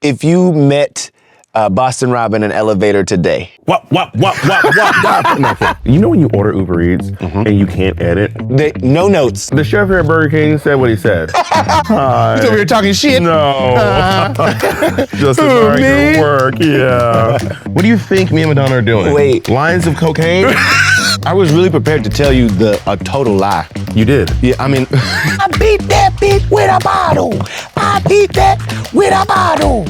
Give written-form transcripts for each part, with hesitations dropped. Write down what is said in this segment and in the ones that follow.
If you met Boston Rob in an elevator today. What? You know when you order Uber Eats and you can't edit? No notes. The chef here at Burger King said what he said. Hi. So we were talking shit. No. Just as hard to work, yeah. What do you think me and Madonna are doing? Wait. Lines of cocaine? I was really prepared to tell you a total lie. You did? Yeah, I mean, I beat that bitch with a bottle. I beat that with a bottle.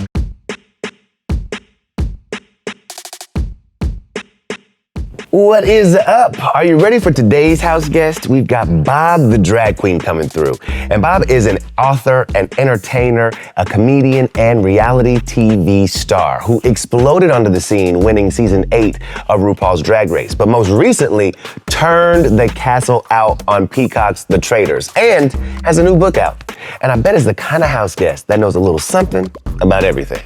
What is up? Are you ready for today's house guest? We've got Bob the drag queen coming through. And Bob is an author, an entertainer, a comedian, and reality TV star who exploded onto the scene winning season 8 of RuPaul's Drag Race, but most recently turned the castle out on Peacock's The Traitors and has a new book out. And I bet it's the kind of house guest that knows a little something about everything.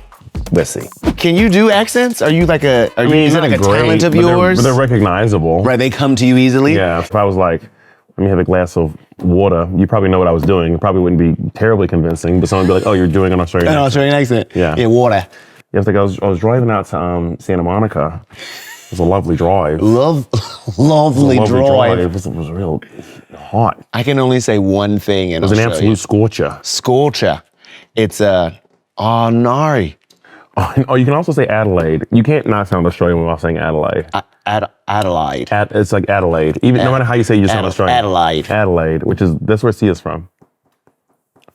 Let's see. Can you do accents? Is it like a talent of yours? But they're recognizable. Right, they come to you easily? Yeah, if I was like, let me have a glass of water, you probably know what I was doing. It probably wouldn't be terribly convincing, but someone would be like, oh, you're doing an Australian accent. An Australian accent? Yeah. Yeah, water. Yeah, it's like I was driving out to Santa Monica. It was a lovely drive. Lovely drive. It was real hot. I can only say one thing in It was Australia. an absolute scorcher. Scorcher. It's nari. Oh, you can also say Adelaide. You can't not sound Australian without saying Adelaide. Adelaide. It's like Adelaide. No matter how you say it, you sound Australian. Adelaide, that's where Sia's from.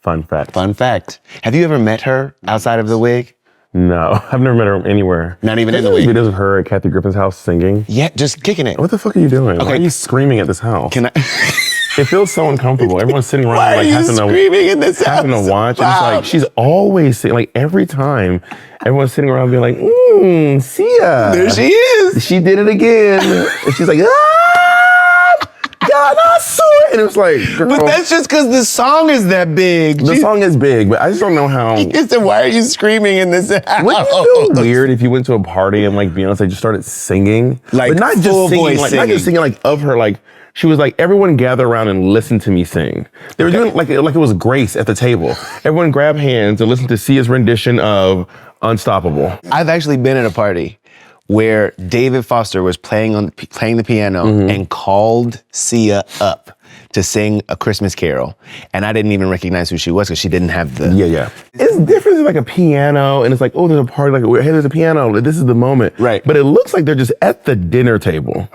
Fun fact. Fun fact. Have you ever met her outside of the wig? No, I've never met her anywhere. Not even in the wig? Videos of her at Kathy Griffin's house singing. Yeah, just kicking it. What the fuck are you doing? Okay. Why are you screaming at this house? Can I? It feels so uncomfortable. Everyone's sitting around Why are you screaming in this house? having to watch. And it's like, she's always singing, like every time, everyone's sitting around being like, Sia. There she is. She did it again. And she's like, God, I saw it. And it was like, girl. But that's just because the song is that big. The song is big, but I just don't know how. He said, why are you screaming in this house? Wouldn't you feel weird if you went to a party and like Beyonce just started singing? Like but not just full singing, voice like singing. not just singing like of her, like she was like, everyone gather around and listen to me sing. They were doing like it was Grace at the table. Everyone grab hands and listen to Sia's rendition of Unstoppable. I've actually been at a party where David Foster was playing the piano and called Sia up to sing A Christmas Carol. And I didn't even recognize who she was because she didn't have the... Yeah. It's different than like a piano and it's like, oh, there's a party, like, hey, there's a piano, this is the moment. Right. But it looks like they're just at the dinner table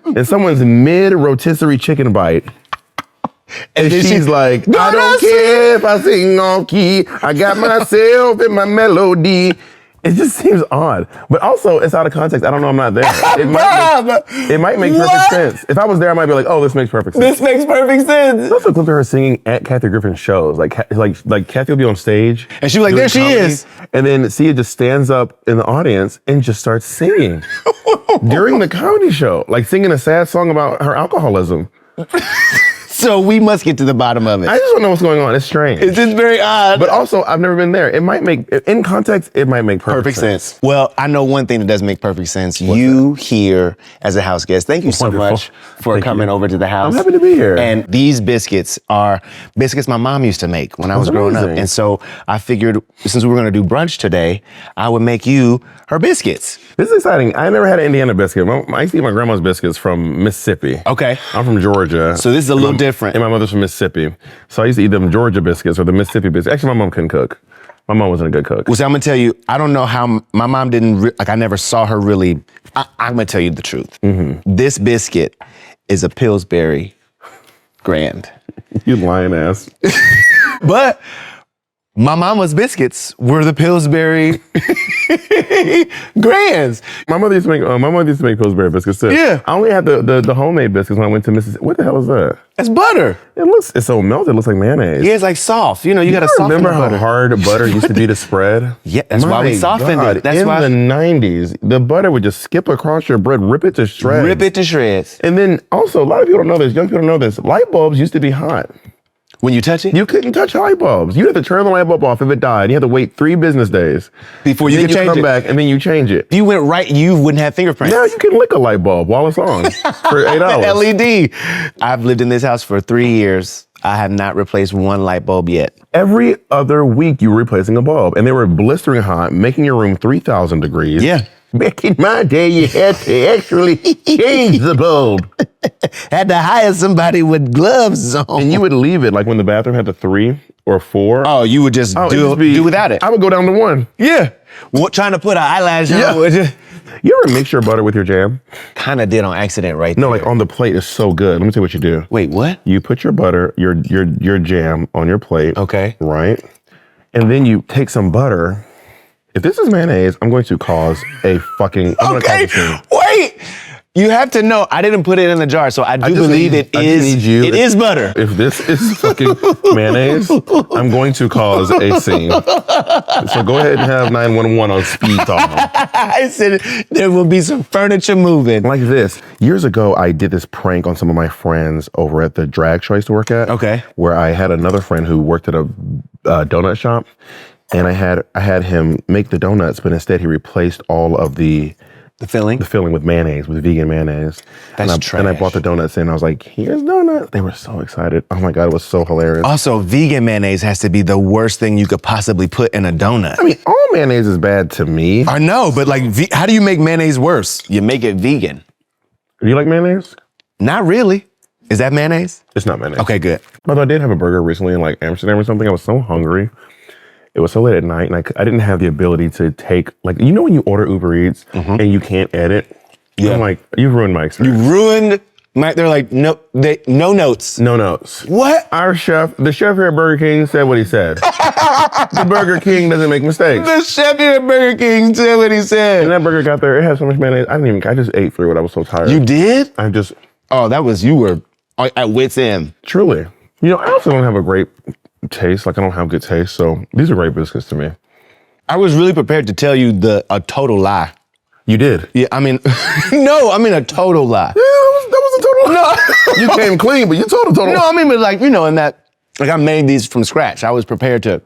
and someone's mid-rotisserie chicken bite. And she's like, I don't care if I sing off key, I got myself in my melody. It just seems odd. But also, it's out of context. I don't know, I'm not there. It might make perfect sense. If I was there, I might be like, oh, this makes perfect sense. This makes perfect sense. There's also a clip of her singing at Kathy Griffin's shows. Like Kathy will be on stage. And she was like, there she is. And then Sia just stands up in the audience and just starts singing during the comedy show. Like singing a sad song about her alcoholism. So we must get to the bottom of it. I just don't know what's going on. It's strange. It's just very odd. But also, I've never been there. It might make, in context, it might make perfect sense. Well, I know one thing that does make perfect sense. You here as a house guest. Thank you so much for coming over to the house. I'm happy to be here. And these biscuits are biscuits my mom used to make when I was growing up. And so I figured since we were going to do brunch today, I would make you her biscuits. This is exciting. I never had an Indiana biscuit. I used to eat my grandma's biscuits from Mississippi. Okay. I'm from Georgia. So this is a little different. And my mother's from Mississippi. So I used to eat them Georgia biscuits or the Mississippi biscuits. Actually, my mom couldn't cook. My mom wasn't a good cook. Well, see, I'm going to tell you, I don't know how, my mom didn't, I never saw her really, I'm going to tell you the truth. This biscuit is a Pillsbury Grand. You lying ass. But my mama's biscuits were the Pillsbury Grands. My mother used to make Pillsbury biscuits too. Yeah. I only had the homemade biscuits when I went to Mississippi. What the hell is that? That's butter. It's so melted. It looks like mayonnaise. Yeah, it's like soft. You know, you got to soften remember the how butter. hard butter used to be to spread? Yeah, that's why we softened it. That's in why the 90s, the butter would just skip across your bread, rip it to shreds. Rip it to shreds. And then also, a lot of people don't know this. Young people don't know this. Light bulbs used to be hot. When you touch it? You couldn't touch light bulbs. You had to turn the light bulb off if it died. You had to wait 3 business days before you could change it. Come back and then you change it. If you went right, you wouldn't have fingerprints. Now you can lick a light bulb while it's on for $8. LED. I've lived in this house for 3 years. I have not replaced one light bulb yet. Every other week you were replacing a bulb, and they were blistering hot, making your room 3,000 degrees. Yeah. Back in my day, you had to actually change the bulb. Had to hire somebody with gloves on. And you would leave it, like when the bathroom had the 3 or 4. Oh, you would just do without it. I would go down to 1. Yeah. What, trying to put an eyelash on? Would you? You ever mix your butter with your jam? Kind of did on accident right No, there. like on the plate is so good. Let me tell you what you do. Wait, what? You put your butter, your jam on your plate. Okay. Right? And then you take some butter. If this is mayonnaise, I'm going to cause a fucking... Okay, wait. You have to know, I didn't put it in the jar, so I do believe it is butter. If this is fucking mayonnaise, I'm going to cause a scene. So go ahead and have 911 on speed dial. I said there will be some furniture moving. Like this. Years ago, I did this prank on some of my friends over at the drag show I used to work at. Okay. Where I had another friend who worked at a donut shop, and I had him make the donuts, but instead he replaced all of the filling? The filling with mayonnaise, with vegan mayonnaise. That's trash. And I brought the donuts in. I was like, here's donuts. They were so excited. Oh my God, it was so hilarious. Also, vegan mayonnaise has to be the worst thing you could possibly put in a donut. I mean, all mayonnaise is bad to me. I know, but like, how do you make mayonnaise worse? You make it vegan. Do you like mayonnaise? Not really. Is that mayonnaise? It's not mayonnaise. Okay, good. Although I did have a burger recently in like Amsterdam or something. I was so hungry. It was so late at night, and I didn't have the ability to take, like, you know when you order Uber Eats and you can't edit? Yeah. I'm like, you've ruined my experience. You ruined my, they're like, no notes. No notes. What? The chef here at Burger King said what he said. The Burger King doesn't make mistakes. The chef here at Burger King said what he said. And that burger got there, it had so much mayonnaise. I just ate through it. I was so tired. You did? Oh, you were at wit's end. Truly. You know, I also don't have a great taste. Like, I don't have good taste. So these are great biscuits to me. I was really prepared to tell you a total lie. You did? Yeah, I mean, no, I mean a total lie. Yeah, that was a total lie. No. You came clean, but you told a total lie. No, I mean, but like, in that, like I made these from scratch. I was prepared to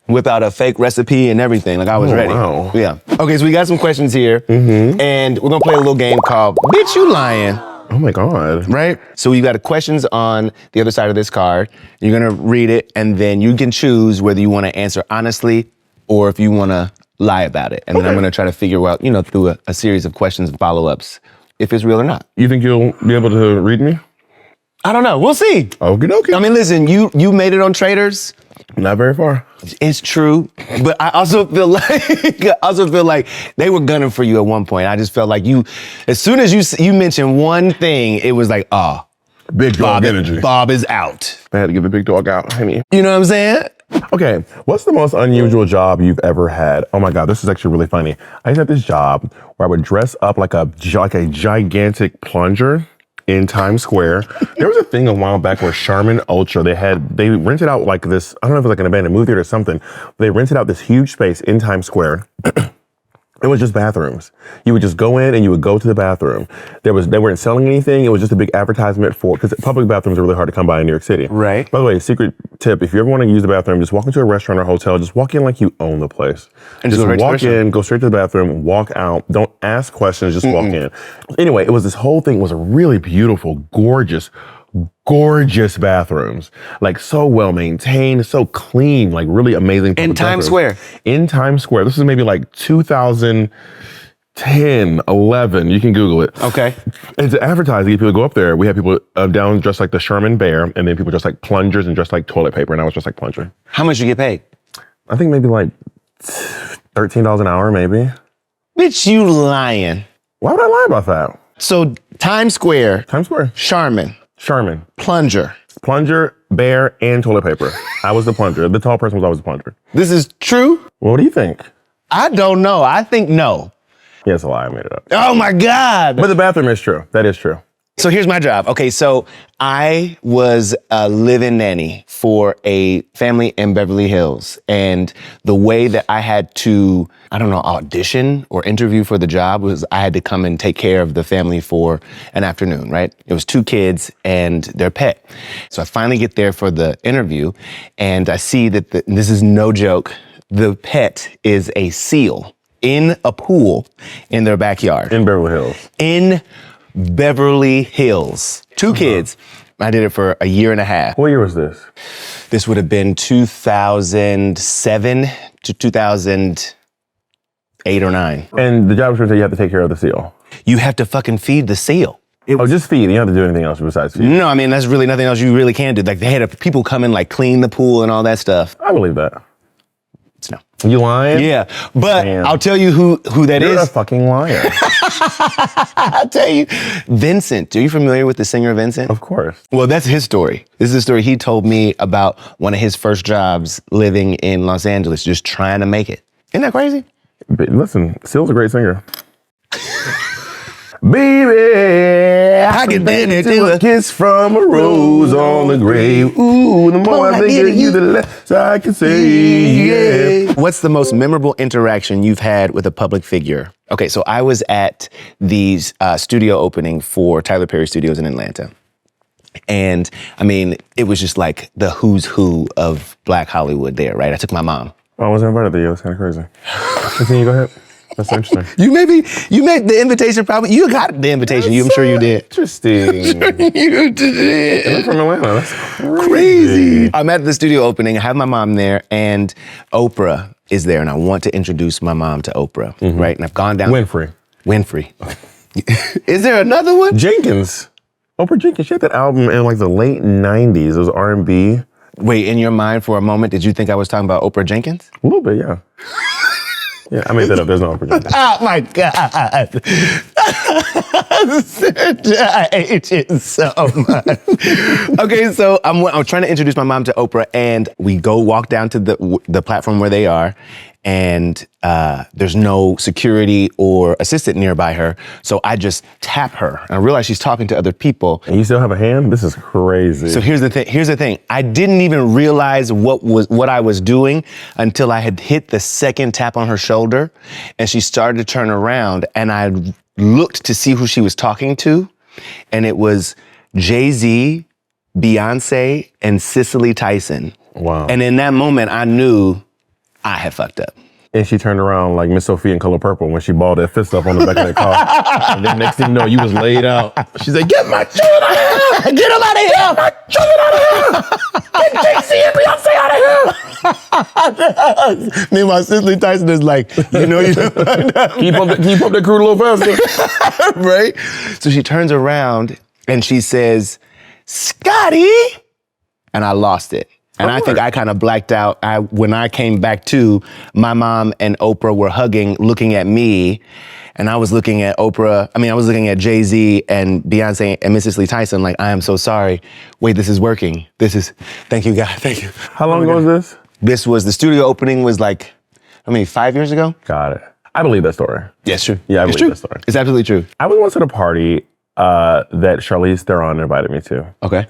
whip out a fake recipe and everything. Like I was ready. Wow. Yeah. Okay, so we got some questions here. And we're gonna play a little game called Bitch You Lying. Oh my God. Right? So you got questions on the other side of this card. You're gonna read it, and then you can choose whether you wanna answer honestly or if you wanna lie about it. And then I'm gonna try to figure out, through a series of questions and follow-ups, if it's real or not. You think you'll be able to read me? I don't know, we'll see. Okie dokie. I mean, listen, you made it on Traitors. Not very far. It's true, but I also feel like they were gunning for you at one point. I just felt like as soon as you mentioned one thing, it was like, big dog energy. Bob is out. I had to get the big dog out, honey. You know what I'm saying? Okay, what's the most unusual job you've ever had? Oh my God, this is actually really funny. I used to have this job where I would dress up like a gigantic plunger in Times Square. There was a thing a while back where Charmin Ultra, they rented out like this, I don't know if it was like an abandoned movie theater or something. They rented out this huge space in Times Square. It was just bathrooms. You would just go in and you would go to the bathroom. They weren't selling anything. It was just a big advertisement because public bathrooms are really hard to come by in New York City. Right. By the way, secret tip, if you ever want to use the bathroom, just walk into a restaurant or hotel, just walk in like you own the place. And just walk in, go straight to the bathroom, walk out. Don't ask questions, just walk in. Anyway, it was this whole thing. It was a really beautiful, gorgeous bathrooms, like so well maintained, so clean, like really amazing. In Times Square. In Times Square. This is maybe like 2010, 11. You can Google it. Okay. And to advertise, people go up there. We had people down dressed like the Sherman Bear, and then people dressed like plungers and dressed like toilet paper, and I was just like plunger. How much you get paid? I think maybe like $13 an hour, maybe. Bitch, you lying. Why would I lie about that? So Times Square. Times Square. Sherman. Plunger, bear, and toilet paper. I was the plunger. The tall person was always the plunger. This is true? Well, what do you think? I don't know. I think no. Yeah, it's a lie. I made it up. Oh my God. But the bathroom is true. That is true. So here's my job. Okay, so I was a live-in nanny for a family in Beverly Hills. And the way that I had to, audition or interview for the job was I had to come and take care of the family for an afternoon, right? It was 2 kids and their pet. So I finally get there for the interview and I see that, this is no joke, the pet is a seal in a pool in their backyard. In Beverly Hills. In Beverly Hills. 2 kids. I did it for a year and a half. What year was this? This would have been 2007 to 2008 or 9. And the job description, you have to take care of the seal. You have to fucking feed the seal. Just feed. You don't have to do anything else besides feed. No, I mean, that's really nothing else you really can do. Like, they had people come in, like, clean the pool and all that stuff. I believe that. No. You lying? Yeah, but Damn. I'll tell you who that is. You're a fucking liar. I'll tell you. Vincent. Are you familiar with the singer Vincent? Of course. Well, that's his story. This is a story he told me about one of his first jobs living in Los Angeles, just trying to make it. Isn't that crazy? But listen, Seal's a great singer. Baby, I can bend to a kiss from a rose on the grave. Ooh, the more I think of you, the less I can say. Yeah. What's the most memorable interaction you've had with a public figure? Okay, so I was at the studio opening for Tyler Perry Studios in Atlanta. And I mean, it was just like the who's who of Black Hollywood there, right? I took my mom. I wasn't invited there. That's kind of crazy. Continue, go ahead. That's interesting. You made the invitation probably. You got the invitation. I'm sure you did. Interesting. You did. I'm from Atlanta. That's crazy. I'm at the studio opening. I have my mom there, and Oprah is there, and I want to introduce my mom to Oprah, right? And I've gone down. Winfrey. Is there another one? Jenkins. Oprah Jenkins. She had that album in like the late 90s. It was R&B. Wait, in your mind for a moment, did you think I was talking about Oprah Jenkins? A little bit, yeah. Yeah, I made that up. There's no Oprah Jenkins. Oh my God. I hate you so much. Okay, so I'm trying to introduce my mom to Oprah, and we walk down to the platform where they are, and there's no security or assistant nearby her, so I just tap her, and I realize she's talking to other people. And you still have a hand? This is crazy. So here's the thing. I didn't even realize what I was doing until I had hit the second tap on her shoulder, and she started to turn around, and I looked to see who she was talking to, and it was Jay-Z, Beyonce, and Cicely Tyson. Wow. And in that moment, I knew I had fucked up. And she turned around like Miss Sophia in Color Purple when she balled that fist up on the back of that car. And then next thing you know, you was laid out. She's like, get my children out of here! Get him out of here! Get my children out of here! Get Jay-Z and Beyonce out of here! Meanwhile, Cicely Tyson is like, keep up the crew a little faster. Right? So she turns around and she says, Scotty! And I lost it. And I think I kind of blacked out. When I came back to, my mom and Oprah were hugging, looking at me. And I was looking at Oprah. I was looking at Jay-Z and Beyonce and Miss Cicely Tyson like, I am so sorry. Wait, this is working. Thank you, God. Thank you. How long ago was this? This was, the studio opening was like, 5 years ago? Got it. I believe that story. Yeah, it's true. Yeah, I it's believe true. that story. It's absolutely true. I was once at a party that Charlize Theron invited me to. Okay.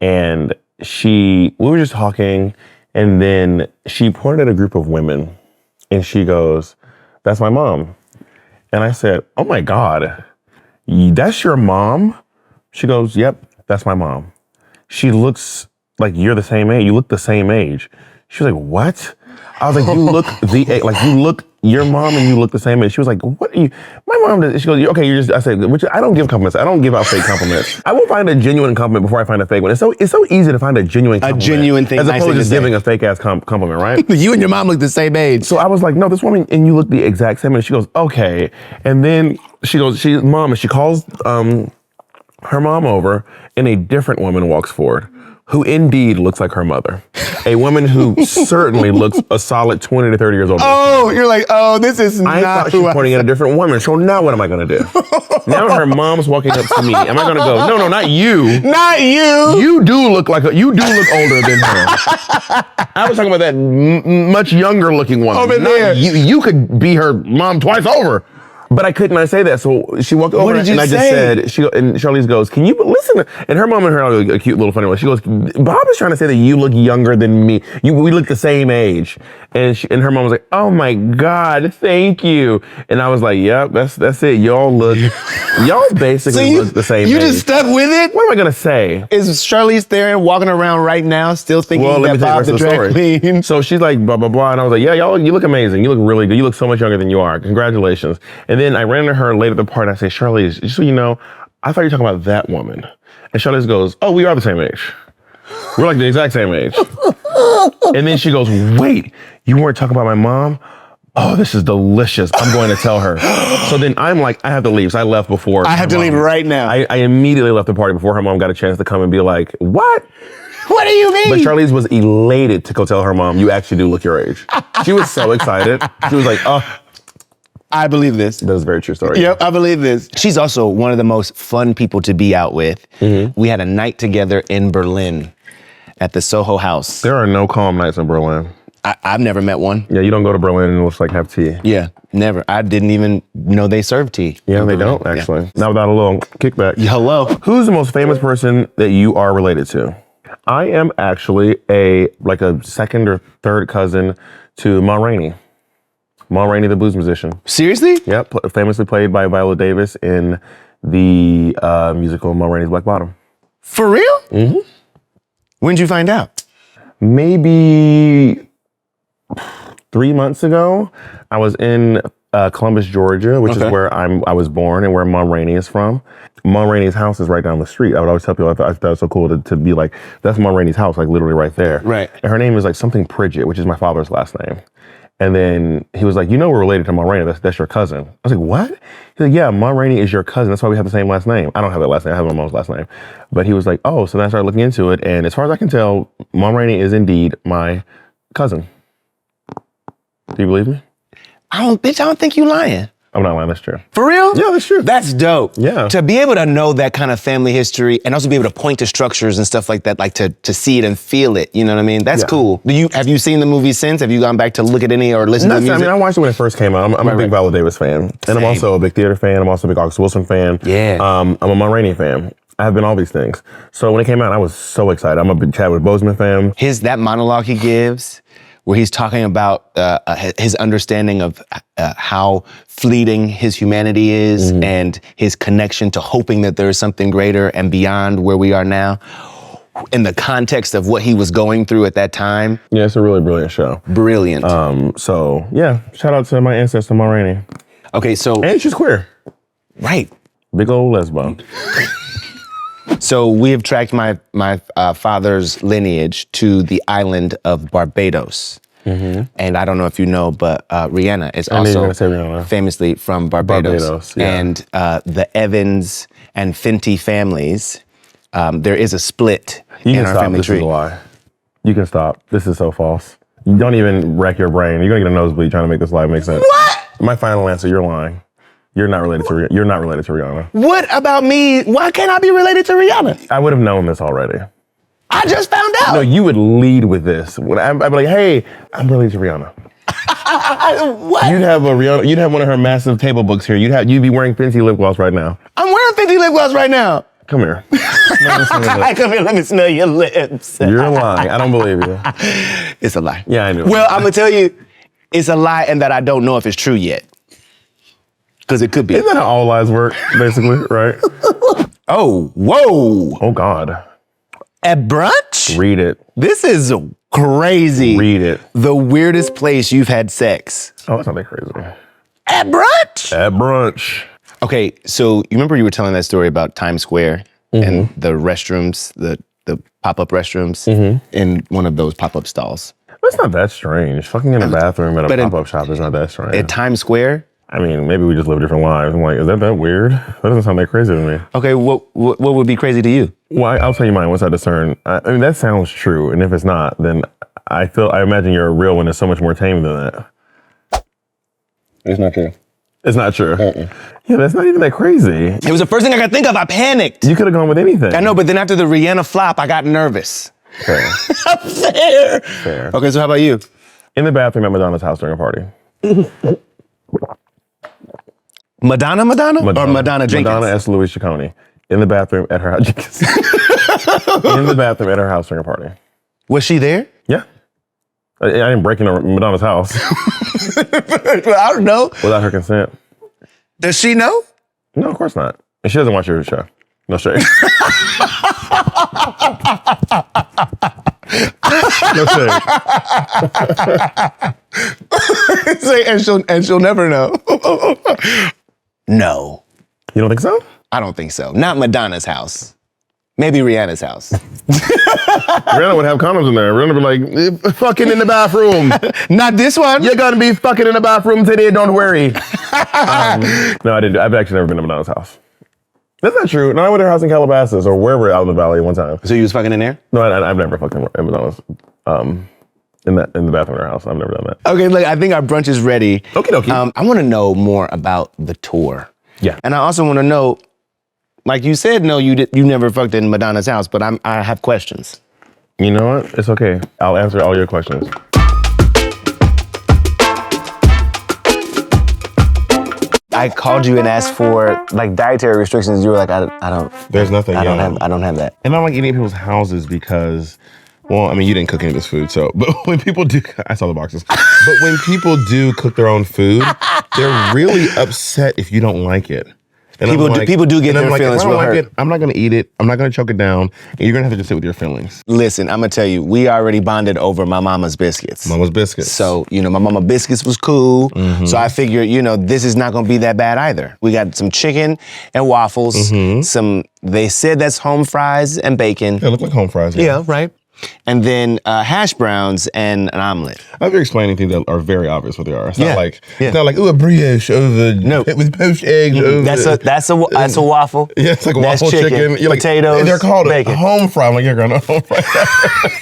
And we were just talking, and then she pointed at a group of women, and she goes, that's my mom. And I said, oh my God, that's your mom? She goes, yep, that's my mom. She looks like you're the same age. You look the same age. She was like, what? I was like, you look your mom and you look the same age. She was like, what are you? My mom does. She goes, okay, I said, I don't give compliments. I don't give out fake compliments. I will find a genuine compliment before I find a fake one. It's so easy to find a genuine compliment. A genuine thing. As nice opposed thing to just giving a fake ass compliment, right? You and your mom look the same age. So I was like, no, this woman, and you look the exact same. And she goes, okay. And then she goes, mom, and she calls her mom over, and a different woman walks forward, who indeed looks like her mother. A woman who certainly looks a solid 20 to 30 years old. Oh, you're like, oh, this is I thought she was pointing at a different woman. So now what am I going to do? Now her mom's walking up to me. Am I going to go, no, not you. Not you. You do look older than her. I was talking about that much younger looking woman. Over there. You could be her mom twice over. But I couldn't say that, so she walked over and I just said, and Charlize goes, can you listen? And her mom and her are a cute little funny one. She goes, Bob is trying to say that you look younger than me. We look the same age. And her mom was like, oh my God, thank you. And I was like, yep, that's it. Y'all basically look the same age. You just stuck with it? What am I going to say? Is Charlize Theron walking around right now still thinking that Bob the drag queen? So she's like, blah, blah, blah. And I was like, yeah, you look amazing. You look really good. You look so much younger than you are. Congratulations. And then I ran into her later at the party and I said, Charlize, just so you know, I thought you were talking about that woman. And Charlize goes, oh, we are the same age. We're like the exact same age. And then she goes, wait, you weren't talking about my mom? Oh, this is delicious. I'm going to tell her. So then I'm like, I have to leave. So I left before. I have to leave right now. I immediately left the party before her mom got a chance to come and be like, what? What do you mean? But Charlize was elated to go tell her mom, you actually do look your age. She was so excited. She was like, oh. I believe this. That was a very true story. Yep, I believe this. She's also one of the most fun people to be out with. Mm-hmm. We had a night together in Berlin at the Soho House. There are no calm nights in Berlin. I've never met one. Yeah, you don't go to Berlin and just like have tea. Yeah, never. I didn't even know they serve tea. Yeah, they don't actually. Yeah. Not without a little kickback. Hello. Who's the most famous person that you are related to? I am actually a second or third cousin to Ma Rainey. Ma Rainey, the blues musician. Seriously? Yep, famously played by Viola Davis in the musical Ma Rainey's Black Bottom. For real? Mm-hmm. When'd you find out? Maybe 3 months ago. I was in Columbus, Georgia, which is where I was born and where Ma Rainey is from. Ma Rainey's house is right down the street. I would always tell people I thought it was so cool to be like, that's Ma Rainey's house, like literally right there. Right. And her name is like something Pridgett, which is my father's last name. And then he was like, you know we're related to Ma Rainey. That's your cousin. I was like, what? He's like, yeah, Ma Rainey is your cousin. That's why we have the same last name. I don't have that last name. I have my mom's last name. But he was like, oh, so then I started looking into it. And as far as I can tell, Ma Rainey is indeed my cousin. Do you believe me? I don't think you lying. I'm not lying, that's true. For real? Yeah, that's true. That's dope. Yeah. To be able to know that kind of family history and also be able to point to structures and stuff like that, like to see it and feel it, you know what I mean? That's cool. Have you seen the movie since? Have you gone back to look at any or listen to the music? I mean, I watched it when it first came out. I'm a big Viola Davis fan. And I'm also a big theater fan. I'm also a big August Wilson fan. Yeah. I'm a Ma Rainey fan. I have been all these things. So when it came out, I was so excited. I'm a big Chadwick Boseman fan. That monologue he gives, where he's talking about his understanding of how fleeting his humanity is and his connection to hoping that there is something greater and beyond where we are now, in the context of what he was going through at that time. Yeah, it's a really brilliant show. Brilliant. So yeah, shout out to my ancestor, Ma Rainey. Okay, so... And she's queer. Right. Big old lesbo. So we have tracked my father's lineage to the island of Barbados. Mm-hmm. And I don't know if you know, but Rihanna is also famously from Barbados. And the Evans and Fenty families, there is a split in our family tree. This is a lie. You can stop. This is so false. You don't even wreck your brain. You're gonna get a nosebleed trying to make this lie make sense. What? My final answer, you're lying. You're not related to Rihanna. What about me? Why can't I be related to Rihanna? I would have known this already. I just found out. No, you would lead with this. I'd be like, hey, I'm related to Rihanna. What? You'd have one of her massive table books here. You'd be wearing Fenty lip gloss right now. I'm wearing Fenty lip gloss right now. Come here. Come here, let me smell your lips. You're lying. I don't believe you. It's a lie. Yeah, I knew. Well, I'm gonna tell you, it's a lie and that I don't know if it's true yet. Because it could be. Isn't that how all lies work, basically, right? Oh, whoa. Oh, God. At brunch? Read it. This is crazy. Read it. The weirdest place you've had sex. Oh, that's not that crazy. At brunch? At brunch. Okay, so you remember you were telling that story about Times Square and the restrooms, the pop-up restrooms in one of those pop-up stalls? That's not that strange. Fucking in a bathroom at a pop-up shop is not that strange. At Times Square? I mean, maybe we just live different lives. I'm like, is that weird? That doesn't sound that crazy to me. Okay, what would be crazy to you? Well, I'll tell you mine once I discern. I mean, that sounds true. And if it's not, then I imagine you're a real one that's so much more tame than that. It's not true. It's not true. Yeah, that's not even that crazy. It was the first thing I could think of. I panicked. You could have gone with anything. I know, but then after the Rihanna flop, I got nervous. Fair. Fair. Okay, so how about you? In the bathroom at Madonna's house during a party. Madonna? Or Madonna Jenkins? Madonna S. Louis Ciccone. In the bathroom at her house. In the bathroom at her house during a party. Was she there? Yeah. I didn't break into Madonna's house. I don't know. Without her consent. Does she know? No, of course not. And she doesn't watch your show. No shade. No shade. and she'll never know. No. You don't think so? I don't think so. Not Madonna's house. Maybe Rihanna's house. Rihanna would have condoms in there. Rihanna would be like, fucking in the bathroom. Not this one. You're gonna be fucking in the bathroom today, don't worry. No, I didn't. I've actually never been to Madonna's house. That's not true. No, I went to her house in Calabasas or wherever out in the valley one time. So you was fucking in there? No, I've never fucked in Madonna's. In the bathroom in her house. I've never done that. Okay, look, I think our brunch is ready. Okie dokie. I want to know more about the tour. Yeah. And I also want to know, like you said, no, you never fucked in Madonna's house, but I have questions. You know what? It's okay. I'll answer all your questions. I called you and asked for like dietary restrictions. You were like, I don't. There's nothing. I don't have that. And I don't like eating at people's houses because, well, I mean, you didn't cook any of this food, so. But when people do, I saw the boxes. But when people do cook their own food, they're really upset if you don't like it. And People do get their feelings real hurt. I'm not gonna eat it. I'm not gonna choke it down. And you're gonna have to just sit with your feelings. Listen, I'm gonna tell you, we already bonded over my mama's biscuits. Mama's biscuits. So, my mama biscuits was cool. Mm-hmm. So I figured, this is not gonna be that bad either. We got some chicken and waffles, they said that's home fries and bacon. They look like home fries. Yeah, right. And then hash browns and an omelet. I've been explaining things that are very obvious what they are. It's Yeah. not like a brioche over with poached eggs. Over, that's a waffle. Yeah, it's like a That's waffle chicken. You're potatoes. They're called bacon. a home fry. I'm like, you're going to home fry.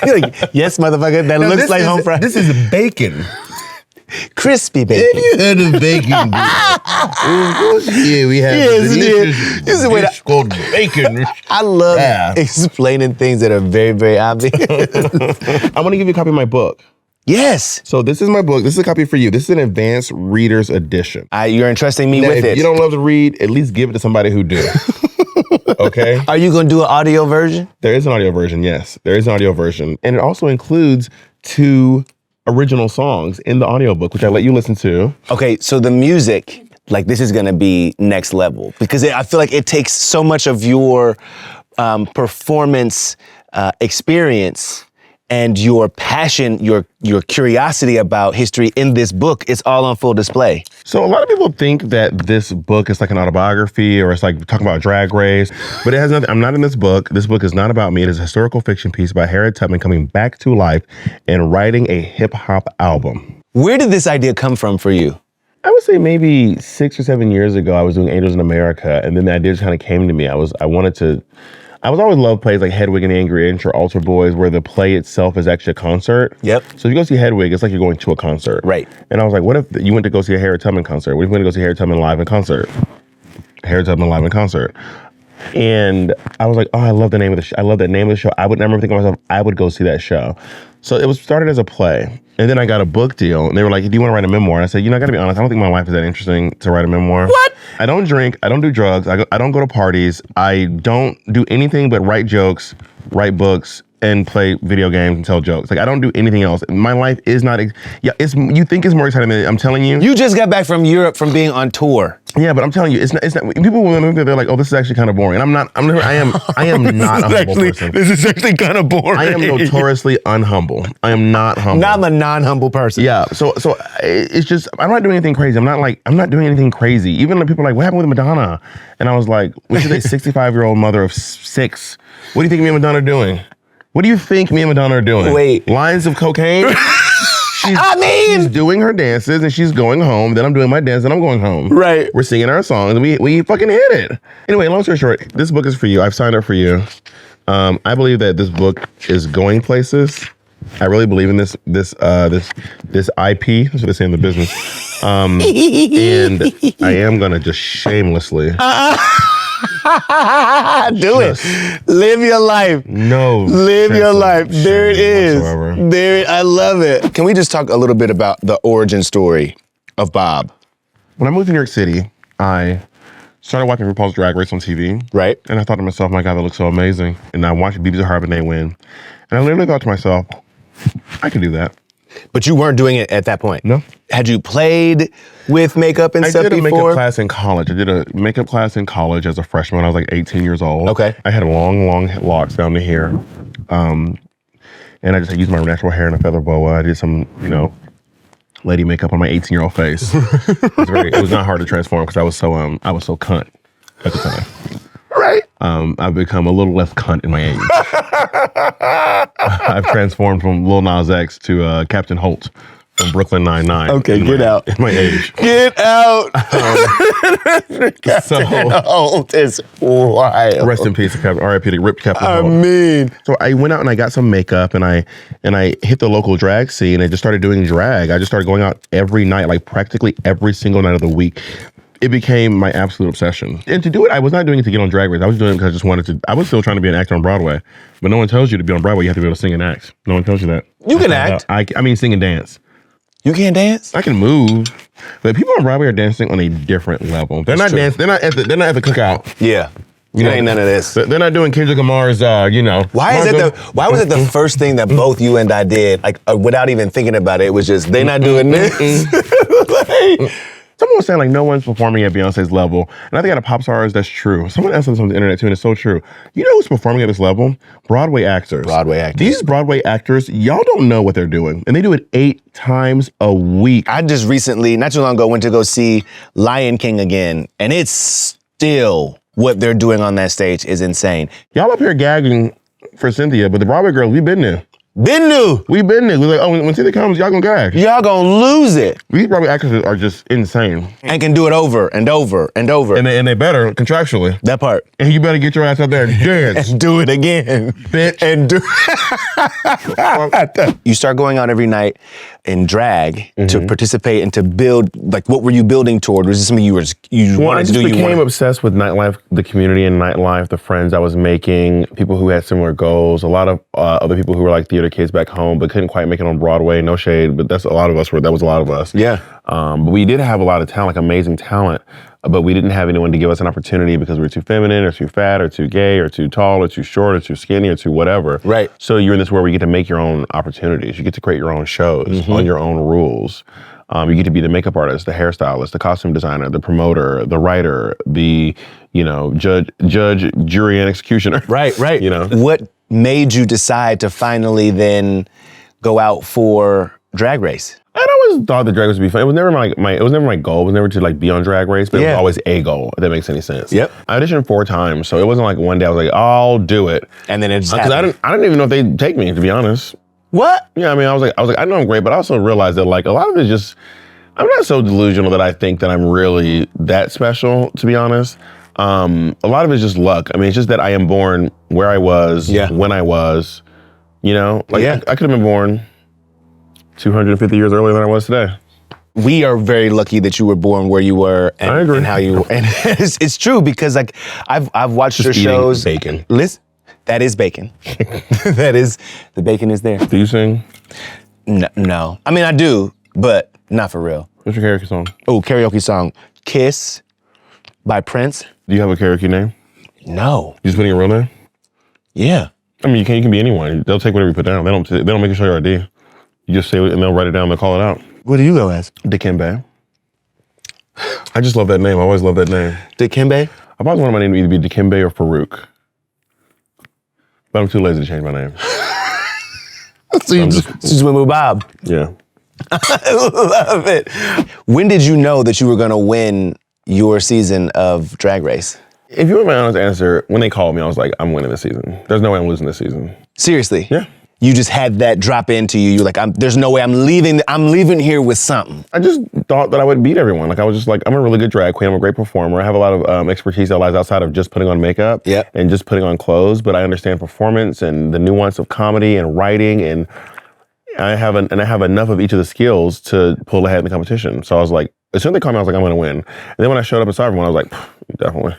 You're like, yes, motherfucker, that looks like home fry. This is bacon. Crispy bacon. Have you heard of bacon? Of course, yeah, we have This is the way dish called bacon. I love explaining things that are very, very obvious. I want to give you a copy of my book. Yes. So this is my book. This is a copy for you. This is an advanced reader's edition. You're entrusting me Now, with if it. you don't love to read, at least give it to somebody who do. Okay? Are you going to do an audio version? There is an audio version, yes. There is an audio version. And it also includes 2 original songs in the audiobook, which I let you listen to. Okay, so the music, like this is gonna be next level because I feel like it takes so much of your performance experience and your passion, your curiosity about history in this book. It's all on full display. So a lot of people think that this book is like an autobiography or it's like talking about Drag Race, but it has nothing. I'm not in this book. This book is not about me. It is a historical fiction piece by Harriet Tubman coming back to life and writing a hip hop album. Where did this idea come from for you? I would say maybe 6 or 7 years ago, I was doing Angels in America, and then the idea just kind of came to me. I was always loved plays like Hedwig and the Angry Inch or Altar Boys, where the play itself is actually a concert. Yep. So if you go see Hedwig, it's like you're going to a concert. Right. And I was like, what if you went to go see a Harriet Tubman concert? What if you went to go see Harriet Tubman live in concert? Harriet Tubman live in concert. And I was like, oh, I love the name of the show. I love that name of the show. I remember thinking to myself, I would go see that show. So it was started as a play. And then I got a book deal. And they were like, do you want to write a memoir? And I said, I got to be honest, I don't think my life is that interesting to write a memoir. What? I don't drink. I don't do drugs. I don't go to parties. I don't do anything but write jokes, write books, and play video games and tell jokes. Like, I don't do anything else. My life is not, you think it's more exciting than I'm telling you. You just got back from Europe from being on tour. Yeah, but I'm telling you, it's not, people when they look at it, they're like, oh, this is actually kind of boring. And I am not a humble person. This is actually kind of boring. I am notoriously unhumble. I am not humble. I'm a non-humble person. Yeah, so it's just, I'm not doing anything crazy. I'm not doing anything crazy. Even when people are like, what happened with Madonna? And I was like, when she's a 65-year-old mother of 6, what do you think me and Madonna are doing? What do you think me and Madonna are doing? Wait. Lines of cocaine? She's doing her dances and she's going home. Then I'm doing my dance and I'm going home. Right. We're singing our songs and we fucking hit it. Anyway, long story short, this book is for you. I've signed up for you. I believe that this book is going places. I really believe in this IP. That's what they say in the business. And I am gonna just shamelessly. Do it. Live your life. No. Live your life. There it is. Whatsoever. I love it. Can we just talk a little bit about the origin story of Bob? When I moved to New York City, I started watching RuPaul's Drag Race on TV. Right. And I thought to myself, my God, that looks so amazing. And I watched BB Zahara Benet win. And I literally thought to myself, I can do that. But you weren't doing it at that point? No. Had you played with makeup and stuff before? I did a makeup class in college. I did a makeup class in college as a freshman when I was like 18 years old. Okay. I had long locks down to here. And I just used my natural hair in a feather boa. I did some, lady makeup on my 18-year-old face. It was not hard to transform because I was so cunt at the time. Right. I've become a little less cunt in my age. I've transformed from Lil Nas X to Captain Holt from Brooklyn Nine-Nine. Okay, get out. In my age. Get out. So, Holt is wild. rest in peace, R.I.P. to Rip Captain Holt. mean. So I went out and I got some makeup and I hit the local drag scene and just started doing drag. I just started going out every night, like practically every single night of the week. It became my absolute obsession. And to do it, I was not doing it to get on Drag Race. I was doing it because I just wanted to. I was still trying to be an actor on Broadway. But no one tells you to be on Broadway, you have to be able to sing and act. No one tells you that. You can act. I mean, sing and dance. You can't dance? I can move. But people on Broadway are dancing on a different level. They're not dancing. They're not at the cookout. Yeah. You know, ain't none of this. They're not doing Kendrick Lamar's, Why was it the first thing that both you and I did, like without even thinking about it? It was just, they not doing this. Someone was saying like no one's performing at Beyonce's level. And I think out of pop stars, that's true. Someone else on the internet too, and it's so true. You know who's performing at this level? Broadway actors. Broadway actors. These Broadway actors, y'all don't know what they're doing. And they do it 8 times a week. I just recently, not too long ago, went to go see Lion King again, and it's still what they're doing on that stage is insane. Y'all up here gagging for Cynthia, but the Broadway girls, we've been there. Been new. We've been there. We're like, oh, when Cynthia comes, y'all gonna gag. Y'all gonna lose it. These Broadway actors are just insane. And can do it over and over and over. And they better contractually. That part. And you better get your ass out there and dance. And do it again. Bitch. And do You start going out every night in drag to participate and to build, like what were you building toward? Was this something you wanted to do? I just became obsessed with nightlife, the community in nightlife, the friends I was making, people who had similar goals, a lot of other people who were like theater kids back home but couldn't quite make it on Broadway. No shade, but that was a lot of us. Yeah. But we did have a lot of talent, like amazing talent, but we didn't have anyone to give us an opportunity because we were too feminine or too fat or too gay or too tall or too short or too skinny or too whatever. Right. So you're in this world where you get to make your own opportunities. You get to create your own shows on your own rules. You get to be the makeup artist, the hairstylist, the costume designer, the promoter, the writer, the, judge, jury, and executioner. Right. What made you decide to finally then go out for Drag Race? I'd always thought the Drag Race would be fun. It was never my goal. It was never to like be on Drag Race, but it was always a goal, if that makes any sense. Yep. I auditioned 4 times, so it wasn't like one day I was like, I'll do it. And then it just Because I didn't even know if they'd take me, to be honest. What? Yeah, I mean, I was like, I know I'm great, but I also realized that like a lot of it just, I'm not so delusional that I think that I'm really that special, to be honest. A lot of it's just luck. I mean, it's just that I am born where I was, when I was, I could have been born 250 years earlier than I was today. We are very lucky that you were born where you were and, I agree. and how you and it's true because like I've watched Just your shows. bacon. Listen, that is bacon. The bacon is there. Do you sing? No. I mean I do, but not for real. What's your karaoke song? Oh, karaoke song. Kiss by Prince. Do you have a karaoke name? No. You just putting your real name? Yeah. I mean, you can be anyone. They'll take whatever you put down. They don't make you show your ID. You just say it and they'll write it down. They'll call it out. What do you go as? Dikembe. I just love that name. I always love that name. Dikembe? I've always wanted my name to either be Dikembe or Farouk. But I'm too lazy to change my name. So you just went with Bob. Yeah. I love it. When did you know that you were gonna win your season of Drag Race? If you want my honest answer, when they called me, I was like, I'm winning this season. There's no way I'm losing this season. Seriously? Yeah. You just had that drop into you. You're like, there's no way I'm leaving here with something. I just thought that I would beat everyone. Like I was just like, I'm a really good drag queen. I'm a great performer. I have a lot of expertise that lies outside of just putting on makeup and just putting on clothes. But I understand performance and the nuance of comedy and writing, and I have enough of each of the skills to pull ahead in the competition. So I was like, as soon as they called me, I was like, I'm gonna win. And then when I showed up and saw everyone, I was like, definitely.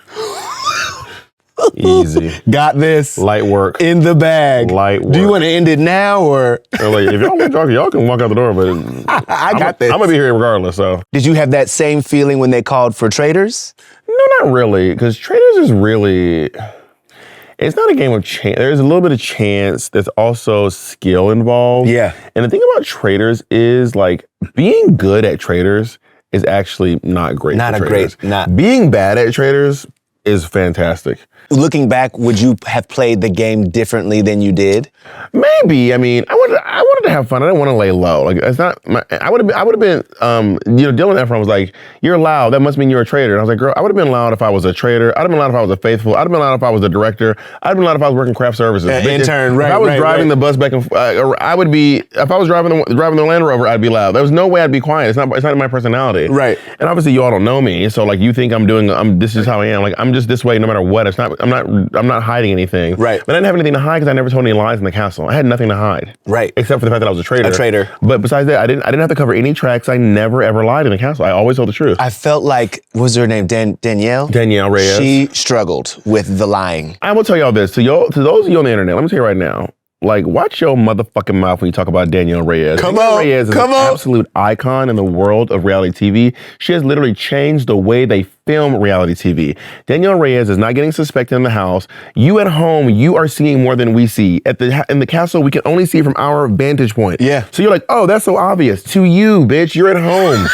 Easy. Got this. Light work. In the bag. Light work. Do you want to end it now or? Like, if y'all want to talk, y'all can walk out the door, but I got this. I'm gonna be here regardless, so. Did you have that same feeling when they called for Traitors? No, not really, because Traitors is really, it's not a game of chance. There's a little bit of chance. There's also skill involved. Yeah. And the thing about Traitors is like being good at Traitors is actually not great. Being bad at Traitors is fantastic. Looking back, would you have played the game differently than you did? Maybe. I mean, I wanted to have fun. I didn't want to lay low. Like it's not. I would have been. Dylan Efron was like, "You're loud. That must mean you're a traitor." And I was like, "Girl, I would have been loud if I was a traitor. I'd have been loud if I was a faithful. I'd have been loud if I was a director. I'd have been loud if I was working craft services. Intern, if right? If I was right, driving right. the bus back and I would be. If I was driving the Land Rover, I'd be loud. There was no way I'd be quiet. It's not in my personality. Right. And obviously, you all don't know me, so like you think this is how I am. Like I'm just this way no matter what. It's not. I'm not hiding anything. Right. But I didn't have anything to hide because I never told any lies in the castle. I had nothing to hide. Right. Except for the fact that I was a traitor. A traitor. But besides that, I didn't have to cover any tracks. I never ever lied in the castle. I always told the truth. I felt like, what was her name? Danielle? Danielle Reyes. She struggled with the lying. I will tell y'all this. To those of you on the internet, let me tell you right now. Like, watch your motherfucking mouth when you talk about Danielle Reyes. Danielle Reyes is an absolute icon in the world of reality TV. She has literally changed the way they film reality TV. Danielle Reyes is not getting suspected in the house. You at home, you are seeing more than we see. In the castle, we can only see from our vantage point. Yeah. So you're like, oh, that's so obvious. To you, bitch, you're at home.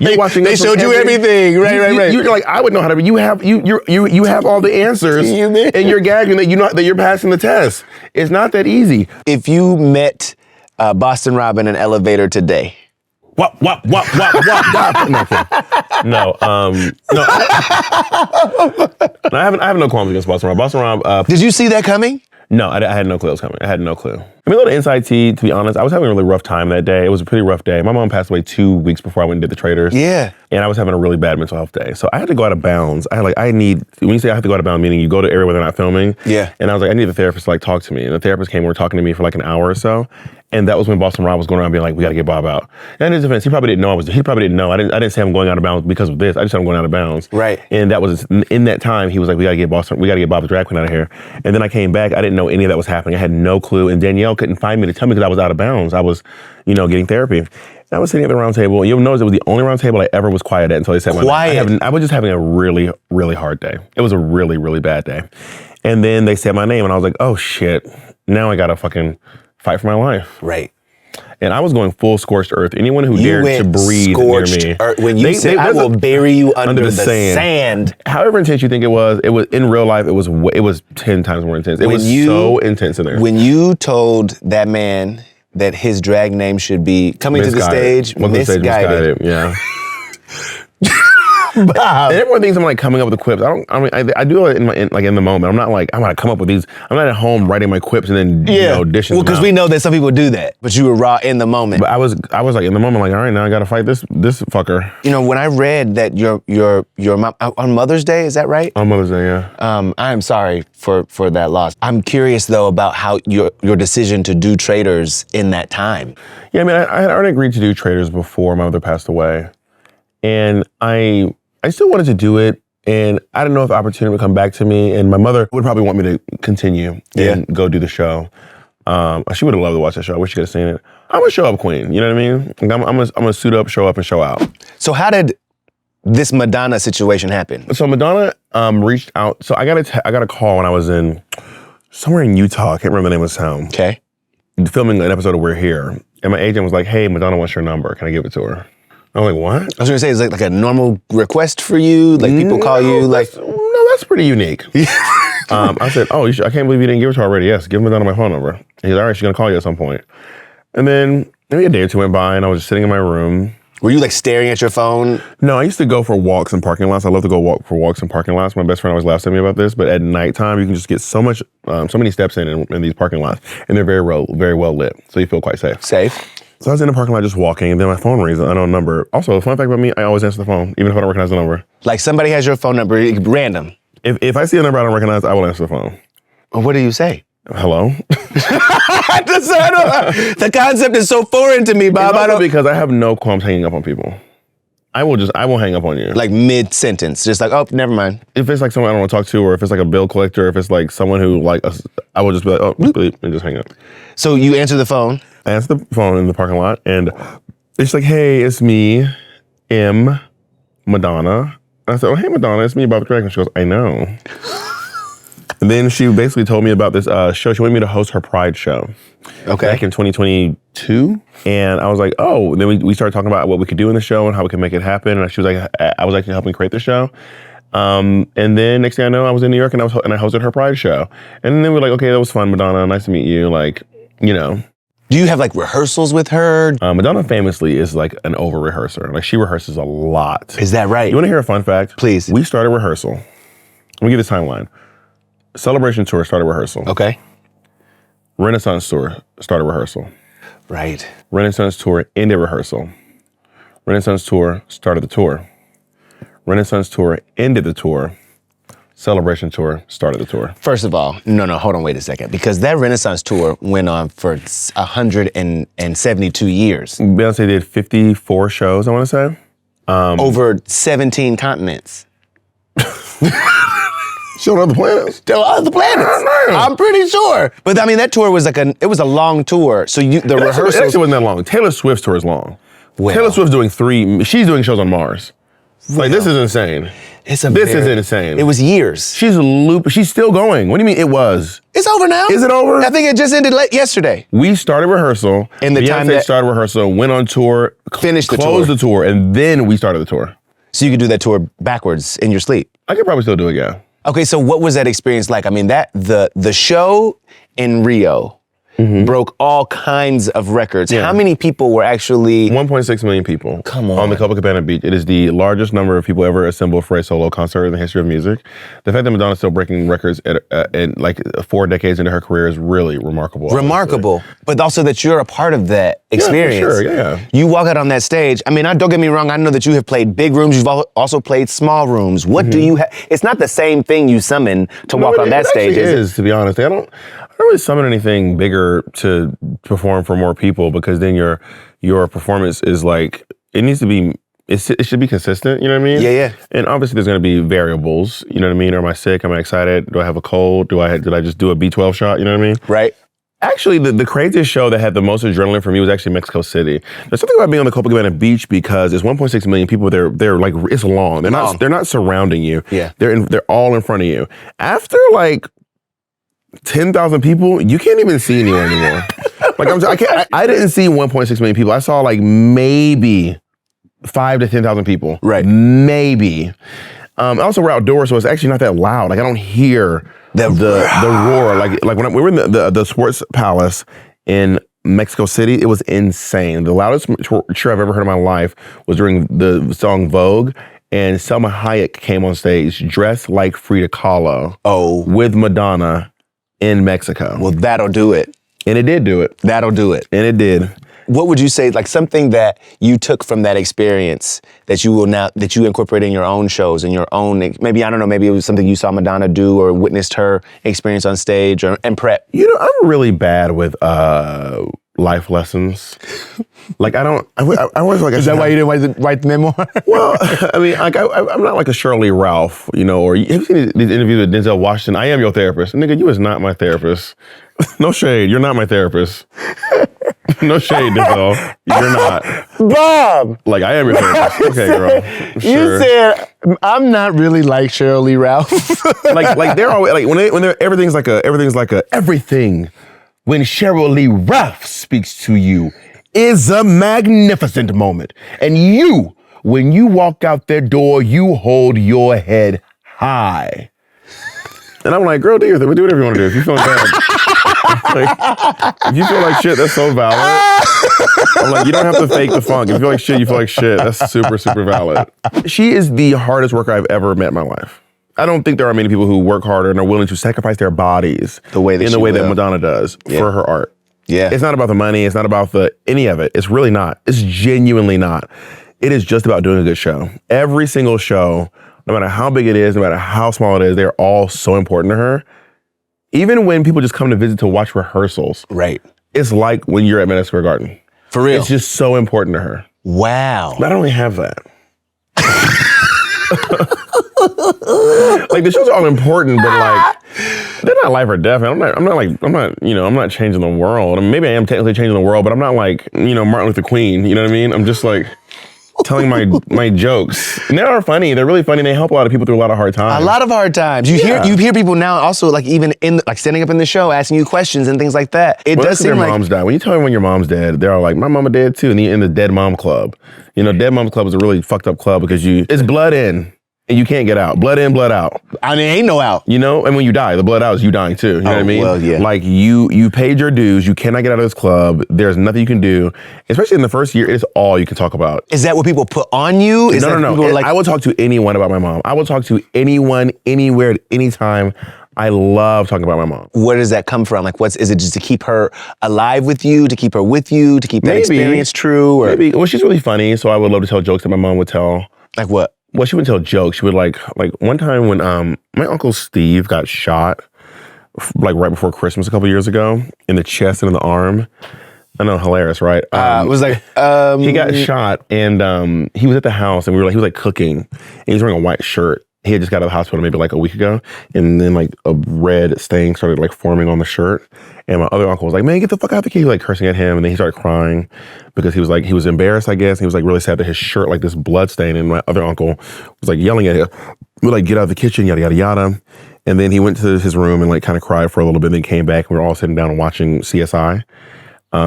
You're watching. They showed you everything. Right. You're like, I would know how to. You have all the answers, and you're gagging that you know that you're passing the test. It's not that easy. If you met Boston Rob in an elevator today. What? No, no. I have no qualms against Boston Rob. Boston Rob. Did you see that coming? No, I had no clue it was coming. I had no clue. I mean, a little inside tea, to be honest. I was having a really rough time that day. It was a pretty rough day. My mom passed away 2 weeks before I went and did the Traitors. Yeah. And I was having a really bad mental health day. So I had to go out of bounds. When you say I have to go out of bounds, meaning you go to an area where they're not filming. Yeah. And I was like, I need a therapist to like talk to me. And the therapist came and were talking to me for like an hour or so. And that was when Boston Rob was going around being like, we got to get Bob out. And in his defense, he probably didn't know. I didn't say I'm going out of bounds because of this. I just said I'm going out of bounds. Right. And that was, in that time, he was like, we got to get Bob the drag queen out of here. And then I came back. I didn't know any of that was happening. I had no clue. And Danielle couldn't find me to tell me because I was out of bounds. I was, getting therapy. And I was sitting at the round table. And you'll notice it was the only round table I ever was quiet at until they said I was just having a really, really hard day. It was a really, really bad day. And then they said my name and I was like, oh shit, now I got to fucking fight for my life. Right. And I was going full scorched earth. Anyone who dared to breathe near me. When you said, I will bury you under the sand. However intense you think it was in real life, it was 10 times more intense. It was so intense in there. When you told that man that his drag name should be coming to the stage, misguided. Yeah. Bob. And everyone thinks I'm like coming up with the quips. I do it in the moment. I'm not like I'm gonna come up with these. I'm not at home writing my quips and then dishing them because out. we know that some people do that. But you were raw in the moment. But I was like in the moment, like all right, now I gotta fight this fucker. When I read that your mom on Mother's Day, is that right? On Mother's Day, yeah. I'm sorry for that loss. I'm curious though about how your decision to do Traitors in that time. Yeah, I mean, I had already agreed to do Traitors before my mother passed away, and I still wanted to do it, and I didn't know if the opportunity would come back to me, and my mother would probably want me to continue and go do the show. She would have loved to watch that show. I wish she could have seen it. I'm a show up queen, you know what I mean? Like I'm gonna suit up, show up, and show out. So how did this Madonna situation happen? So Madonna reached out. So I got a call when I was somewhere in Utah. I can't remember the name of the town. Okay. Filming an episode of We're Here, and my agent was like, "Hey, Madonna wants your number. Can I give it to her?" I was like, what? I was gonna say, is it like a normal request for you? Like people call you like... No, that's pretty unique. I said, oh, I can't believe you didn't give it to her already. Yes, give Madonna my phone number. And he's like, all right, she's gonna call you at some point. And then maybe a day or two went by and I was just sitting in my room. Were you like staring at your phone? No, I used to go for walks in parking lots. I love to go for walks in parking lots. My best friend always laughs at me about this, but at nighttime, you can just get so many steps in these parking lots. And they're very well lit, so you feel quite safe. So I was in the parking lot just walking, and then my phone rings, an unknown number. Also, a fun fact about me, I always answer the phone, even if I don't recognize the number. Like somebody has your phone number, random. If I see a number I don't recognize, I will answer the phone. Well, what do you say? Hello? The concept is so foreign to me, Bob. It's also because I have no qualms hanging up on people. I will hang up on you. Like mid-sentence, just like, oh, never mind. If it's like someone I don't want to talk to, or if it's like a bill collector, if it's like someone who I will just be like, oh, bleep, and just hang up. So you answer the phone? I answer the phone in the parking lot, and it's like, hey, it's me, Madonna. I said, oh, hey, Madonna, it's me, Bob the Drag Queen. She goes, I know. And then she basically told me about this show. She wanted me to host her Pride show. Okay. Back in 2022. And I was like, oh. And then we started talking about what we could do in the show and how we could make it happen. And she was like, I was actually helping create the show. And then next thing I know, I was in New York and I hosted her Pride show. And then we were like, okay, that was fun, Madonna. Nice to meet you. Do you have like rehearsals with her? Madonna famously is like an over rehearser. Like she rehearses a lot. Is that right? You want to hear a fun fact? Please. We started rehearsal. Let me give this timeline. Celebration tour started rehearsal. Okay. Renaissance tour started rehearsal. Right. Renaissance tour ended rehearsal. Renaissance tour started the tour. Renaissance tour ended the tour. Celebration tour started the tour. First of all, no, hold on, wait a second. Because that Renaissance tour went on for 172 years. Beyonce did 54 shows, I want to say. Over 17 continents. Showed other planets. To other planets. I'm pretty sure. But I mean, that tour was it was a long tour. So the rehearsals. It actually wasn't that long. Taylor Swift's tour is long. Well. Taylor Swift's she's doing shows on Mars. Like, this is insane. This is insane. It was years. She's still going. What do you mean it was? It's over now. Is it over? I think it just ended yesterday. We started rehearsal. In the time that started rehearsal, went on tour, finished the tour. Closed the tour, and then we started the tour. So you could do that tour backwards in your sleep. I could probably still do it, yeah. Okay, so what was that experience like? I mean, the show in Rio broke all kinds of records. Yeah. How many people were actually 1.6 million people. Come on. On the Copacabana beach. It is the largest number of people ever assembled for a solo concert in the history of music. The fact that Madonna's still breaking records in like 4 decades into her career is really remarkable. Remarkable, but also that you're a part of that experience. Yeah, for sure, yeah. You walk out on that stage. I mean, don't get me wrong. I know that you have played big rooms. You've also played small rooms. What do you have? It's not the same thing you summon to walk on that stage, is it? To be honest. I don't really summon anything bigger to perform for more people, because then your performance is like, it needs to be, it should be consistent, you know what I mean? Yeah. And obviously there's gonna be variables, you know what I mean? Am I sick? Am I excited? Do I have a cold? Did I just do a B12 shot? You know what I mean? Right. Actually, the craziest show that had the most adrenaline for me was actually Mexico City. There's something about being on the Copacabana beach because it's 1.6 million people. They're like, it's long. They're not surrounding you. Yeah. They're all in front of you. After like 10,000 people, you can't even see anyone anymore. I didn't see 1.6 million people. I saw like maybe 5 to 10,000 people. Right. Maybe. Also, we're outdoors, so it's actually not that loud. Like, I don't hear the roar. Like when we were in the Sports Palace in Mexico City, it was insane. The loudest cheer I've ever heard in my life was during the song Vogue, and Selma Hayek came on stage dressed like Frida Kahlo. Oh. With Madonna in Mexico. Well, that'll do it. And it did do it. That'll do it. And it did. What would you say, like something that you took from that experience that you incorporate in your own shows, in your own, maybe, I don't know, maybe it was something you saw Madonna do or witnessed her experience on stage and prep? You know, I'm really bad with life lessons. Like, I was like, Is that why you didn't write the memoir? Well, I mean, like, I'm not like a Shirley Ralph, you know, or have you seen these interviews with Denzel Washington? I am your therapist. Nigga, you is not my therapist. No shade, you're not my therapist. No shade, Denzel. You're not. Bob! Like, I am your therapist. Okay, girl. Sure. You said, I'm not really like Shirley Ralph. like they're always, like, when they're, everything's like a, everything. When Cheryl Lee Ralph speaks to you is a magnificent moment. And you, when you walk out that door, you hold your head high. And I'm like, girl, do your thing. Do whatever you want to do. If you feel bad, like, if you feel like shit, that's so valid. I'm like, you don't have to fake the funk. If you feel like shit, you feel like shit. That's super, super valid. She is the hardest worker I've ever met in my life. I don't think there are many people who work harder and are willing to sacrifice their bodies in the way that Madonna does for her art. Yeah. It's not about the money. It's not about any of it. It's really not. It's genuinely not. It is just about doing a good show. Every single show, no matter how big it is, no matter how small it is, they're all so important to her. Even when people just come to visit to watch rehearsals. Right. It's like when you're at Madison Square Garden. For real. It's just so important to her. Wow. But I don't really have that. Like, the shows are all important, but like, they're not life or death. I'm not changing the world. I mean, maybe I am technically changing the world, but I'm not like, Martin Luther Queen. You know what I mean? I'm just like telling my jokes. And they are funny. They're really funny. They help a lot of people through a lot of hard times. A lot of hard times. You hear people now also, like, even in like standing up in the show, asking you questions and things like that. It does seem like moms die. When you tell everyone your mom's dead, they're all like, my mama dead too. And in the Dead Mom Club. Dead Mom Club is a really fucked up club because it's blood in. and you can't get out. Blood in, blood out. I mean, ain't no out. You know, and when you die, the blood out is you dying too. You know what I mean? Well, yeah. Like you paid your dues. You cannot get out of this club. There's nothing you can do. Especially in the first year, it's all you can talk about. Is that what people put on you? Is No. Like, I will talk to anyone about my mom. I will talk to anyone, anywhere, at any time. I love talking about my mom. where does that come from? Like, is it just to keep her alive with you, to keep her with you, to keep that experience true? Or Maybe. Well, she's really funny, so I would love to tell jokes that my mom would tell. like what? Well, she wouldn't tell jokes. She would like one time when my uncle Steve got shot, like right before Christmas a couple years ago, in the chest and in the arm. I know, hilarious, right? It was like he got shot, and he was at the house, and he was like cooking, and he was wearing a white shirt. He had just got out of the hospital maybe like a week ago, and then like a red stain started like forming on the shirt. And my other uncle was like, "Man, get the fuck out the kid!" He was like cursing at him, and then he started crying because he was embarrassed, I guess. And he was like really sad that his shirt like this blood stain, and my other uncle was like yelling at him, "We're like, get out of the kitchen, yada yada yada." And then he went to his room and like kind of cried for a little bit, and then came back, and we were all sitting down and watching CSI.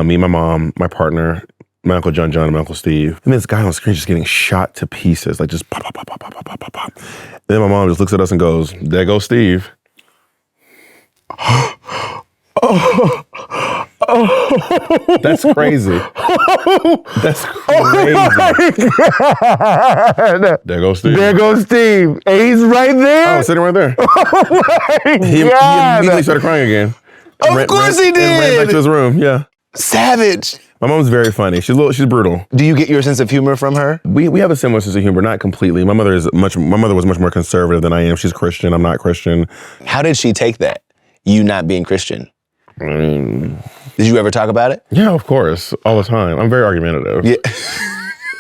Me, my mom, my partner, my Uncle John, and my Uncle Steve. And this guy on the screen just getting shot to pieces, like just pop, pop, pop, pop, pop, pop, pop, pop. And then my mom just looks at us and goes, "There goes Steve." That's crazy. That's crazy. Oh my God. There goes Steve. There goes Steve. And he's right there. Oh, sitting right there. Oh my He God. immediately started crying again. Of course he And ran back did. to his room. Yeah. Savage. My mom's very funny. She's brutal. Do you get your sense of humor from her? We have a similar sense of humor, not completely. My mother was much more conservative than I am. She's Christian. I'm not Christian. How did she take that? You not being Christian? Mm. Did you ever talk about it? Yeah, of course, all the time. I'm very argumentative. Yeah.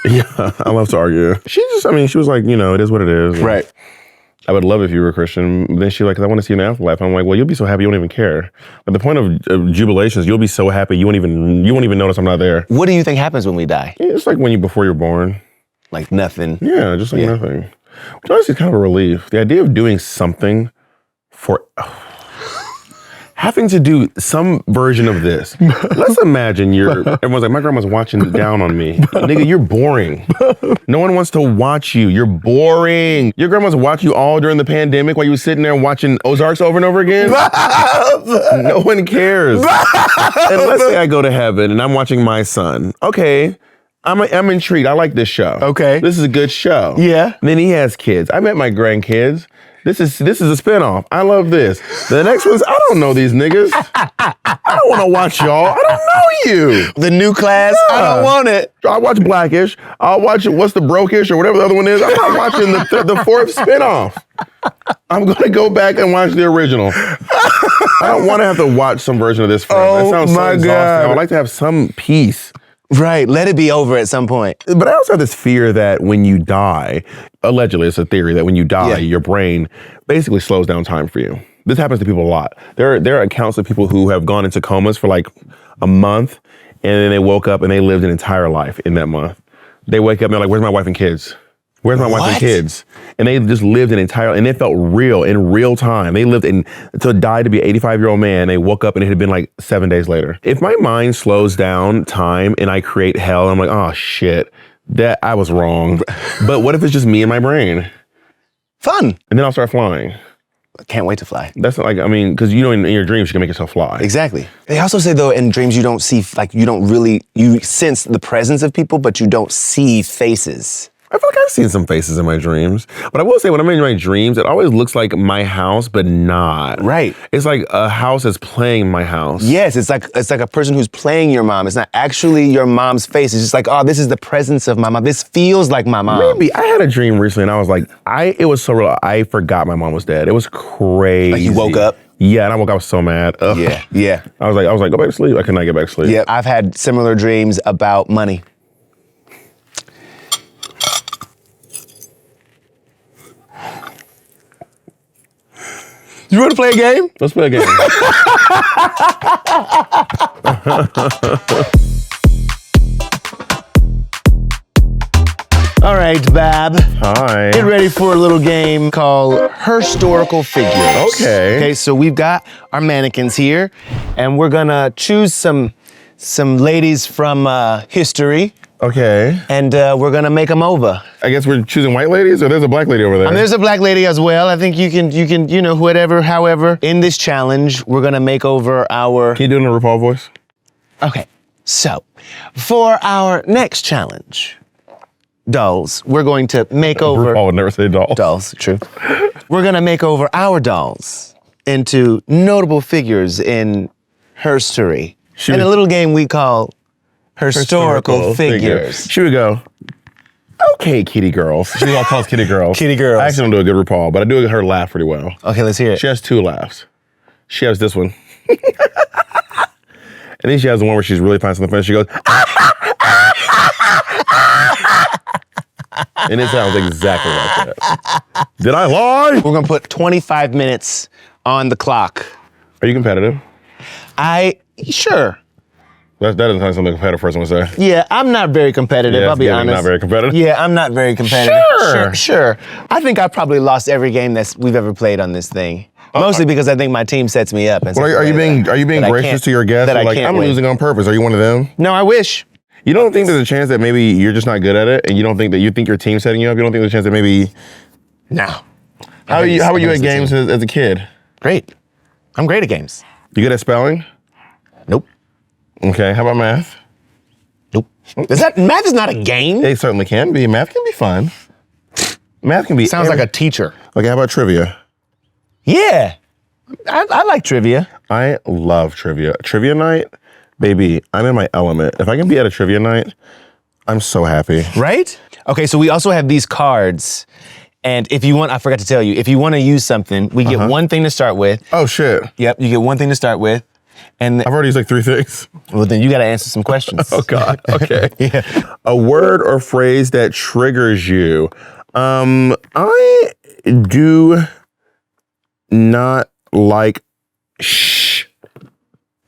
Yeah, I love to argue. She was like, it is what it is. Right. I would love if you were a Christian. Then she's like, 'cause I want to see you in the afterlife. I'm like, well, you'll be so happy you won't even care. But the point of jubilation is you'll be so happy you won't even notice I'm not there. What do you think happens when we die? Yeah, it's like before you're born. Like nothing. Yeah, just like nothing. Which honestly is kind of a relief. The idea of doing something for having to do some version of this. Let's imagine everyone's like, my grandma's watching down on me. Nigga, you're boring. No one wants to watch you. You're boring. Your grandma's watching you all during the pandemic while you were sitting there watching Ozarks over and over again. No one cares. And let's say I go to heaven and I'm watching my son. Okay. I'm intrigued. I like this show. Okay. This is a good show. Yeah. And then he has kids. I met my grandkids. This is a spinoff. I love this. The next one's, I don't know these niggas. I don't want to watch y'all. I don't know you. The new class, I don't want it. I'll watch Blackish. I'll watch What's the Brokish or whatever the other one is. I'm not watching the fourth spinoff. I'm going to go back and watch the original. I don't want to have to watch some version of this forever. That sounds so exhausting. I would like to have some peace. Right, let it be over at some point. But I also have this fear that when you die, allegedly it's a theory that when you die, your brain basically slows down time for you. This happens to people a lot. There are accounts of people who have gone into comas for like a month, and then they woke up and they lived an entire life in that month. They wake up and they're like, where's my wife and kids? Where's my wife and kids? And they just lived and it felt real in real time. They lived to die to be an 85-year-old man. They woke up and it had been like 7 days later. If my mind slows down time and I create hell, I'm like, oh shit, that I was wrong. But what if it's just me and my brain? Fun. And then I'll start flying. I can't wait to fly. That's like, because in your dreams you can make yourself fly. Exactly. They also say though in dreams you don't see, you sense the presence of people, but you don't see faces. I feel like I've seen some faces in my dreams. But I will say, when I'm in my dreams, it always looks like my house, but not. Right. It's like a house that's playing my house. Yes, it's like a person who's playing your mom. It's not actually your mom's face. It's just like, oh, this is the presence of my mom. This feels like my mom. Maybe. I had a dream recently, and I was like, it was so real. I forgot my mom was dead. It was crazy. Like you woke up? Yeah, and I woke up, I was so mad. Ugh. Yeah. I was like, go back to sleep. I could not get back to sleep. Yeah, I've had similar dreams about money. You want to play a game? Let's play a game. All right, Bab. Hi. Get ready for a little game called Historical Figures. Okay. So we've got our mannequins here, and we're gonna choose some ladies from history Okay. and we're gonna make them over. I guess we're choosing white ladies, or there's a black lady over there. There's a black lady as well. I think you can, whatever, however. In this challenge, we're gonna make over our. Can you do it in a RuPaul voice? Okay, so for our next challenge, dolls, we're going to make over. RuPaul would never say dolls. Dolls, true. We're gonna make over our dolls into notable figures in herstory. In a little game we call historical figures. She would go, okay, kitty girls. She all calls kitty girls. Kitty girls. I actually don't do a good RuPaul, but I do her laugh pretty well. Okay, let's hear it. She has 2 laughs. She has this one. And then she has the one where she's really finding something funny. She goes, and it sounds exactly like that. Did I lie? We're gonna put 25 minutes on the clock. Are you competitive? Sure. That doesn't sound like something a competitive person would say. Yeah, I'm not very competitive, Yeah, I'll be honest. not very competitive. Yeah, I'm not very competitive. Sure. Sure. I think I've probably lost every game that we've ever played on this thing. Mostly because I think my team sets me up. Well, are you being gracious to your guests? Like, I'm losing on purpose. Are you one of them? No, I wish. You don't think there's a chance that maybe you're just not good at it, and you don't think that you think your team's setting you up? You don't think there's a chance that maybe? No. How were you at games as a kid? Great. I'm great at games. You good at spelling? Nope. Okay. How about math? Nope. Math is not a game? It certainly can be. Math can be fun. Math can be. Sounds like a teacher. Okay. How about trivia? Yeah. I like trivia. I love trivia. Trivia night, baby. I'm in my element. If I can be at a trivia night, I'm so happy. Right? Okay, so we also have these cards. And if you want, I forgot to tell you, if you want to use something, we get one thing to start with. Oh, shit. Yep, you get one thing to start with. And I've already used like 3 things. well, then you got to answer some questions. Oh, God. Okay. Yeah. A word or phrase that triggers you. I do not like shh.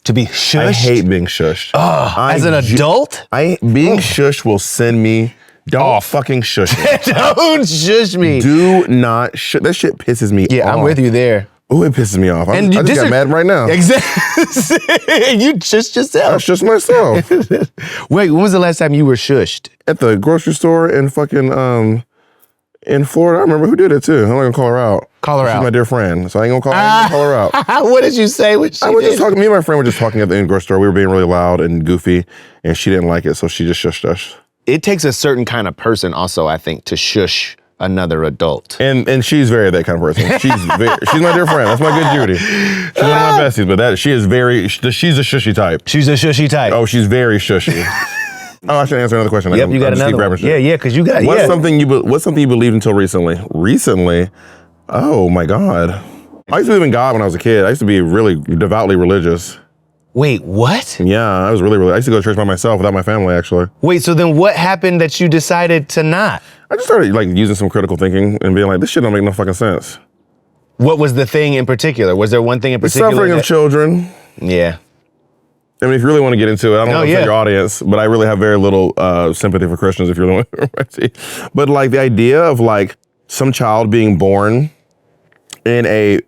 To be shushed? I hate being shushed. As an adult? Being shushed will send me. Don't fucking shush me. Don't shush me. Do not shush. That shit pisses me off. Yeah, I'm with you there. Oh, it pisses me off. I just got mad right now. Exactly. You shushed yourself. I shushed myself. Wait, when was the last time you were shushed? At the grocery store in fucking in Florida. I remember who did it too. I'm not gonna call her out. Call her out. She's my dear friend, so I ain't gonna call her out. What did you say when she I was just talking. Me and my friend were just talking at the grocery store. We were being really loud and goofy, and she didn't like it, so she just shushed us. It takes a certain kind of person also, I think, to shush another adult. And she's very that kind of person. She's my dear friend. That's my good Judy. She's one of my besties, but she's a shushy type. She's a shushy type. Oh, she's very shushy. Oh, I should answer another question. Yep, you got another one. Yeah, because you got. What's something you believed until recently? Recently? Oh my God. I used to believe in God when I was a kid. I used to be really devoutly religious. Wait, what? Yeah, I was really. I used to go to church by myself without my family, actually. Wait, so then what happened that you decided to not? I just started like using some critical thinking and being like, this shit don't make no fucking sense. What was the thing in particular? Was there one thing in The particular? suffering of children. Yeah. I mean, if you really want to get into it, I don't know if it's your audience, but I really have very little sympathy for Christians if you're the one. But like the idea of like some child being born in a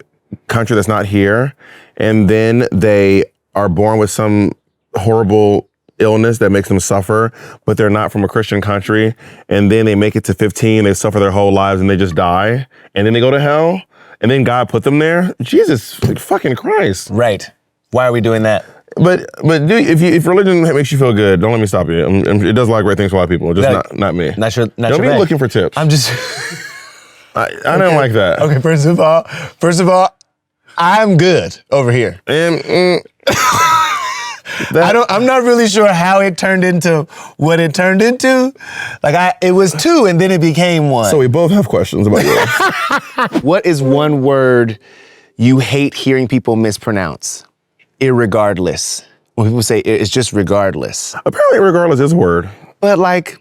country that's not here, and then they are born with some horrible illness that makes them suffer, but they're not from a Christian country, and then they make it to 15, they suffer their whole lives, and they just die, and then they go to hell, and then God put them there. Jesus fucking Christ. Right. Why are we doing that? But dude, if religion makes you feel good, don't let me stop you. It does a lot of great things for a lot of people, just not me. Don't be looking for tips. I'm just. I don't like that. Okay, first of all, I'm good over here. And I'm not really sure how it turned into what it turned into. Like it was 2 and then it became 1. So we both have questions about yours. What is one word you hate hearing people mispronounce? Irregardless. When people say it's just regardless. Apparently regardless is a word. But like,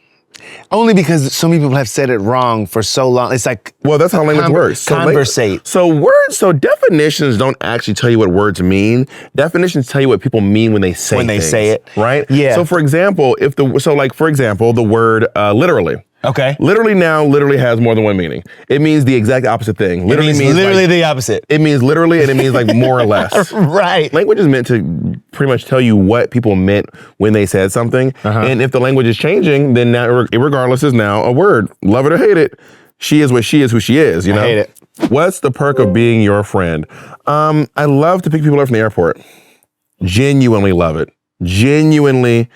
only because so many people have said it wrong for so long. It's like, well, that's how language works. Conversate. So definitions don't actually tell you what words mean. Definitions tell you what people mean when they say things, say it. right? Yeah. So for example, the word literally. Okay. Literally now has more than one meaning. It means the exact opposite thing. Literally means literally like, the opposite. It means literally, and it means like more or less. Right. Language is meant to pretty much tell you what people meant when they said something. And if the language is changing, then now irregardless is now a word. Love it or hate it. She is what she is, who she is, you know? I hate it. What's the perk of being your friend? I love to pick people up from the airport. Genuinely love it. I'm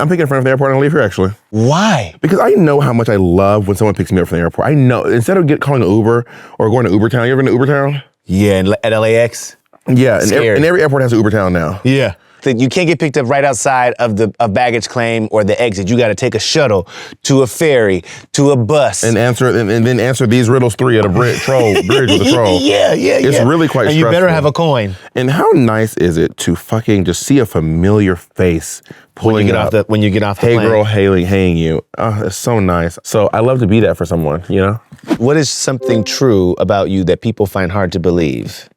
picking a friend from the airport and I'll leave here actually. Why? Because I know how much I love when someone picks me up from the airport. I know, instead of calling an Uber or going to Uber Town, you ever been to Uber Town? Yeah, at LAX. Yeah, and every airport has an Uber Town now. Yeah. You can't get picked up right outside of the baggage claim or the exit. You got to take a shuttle to a ferry to a bus and then answer these riddles 3 at a bridge with a troll. Yeah. It's really quite stressful. And you better have a coin. And how nice is it to fucking just see a familiar face pulling up when you get off the hey plane. Girl hailing you. Oh, it's so nice. So I love to be that for someone, you know? What is something true about you that people find hard to believe?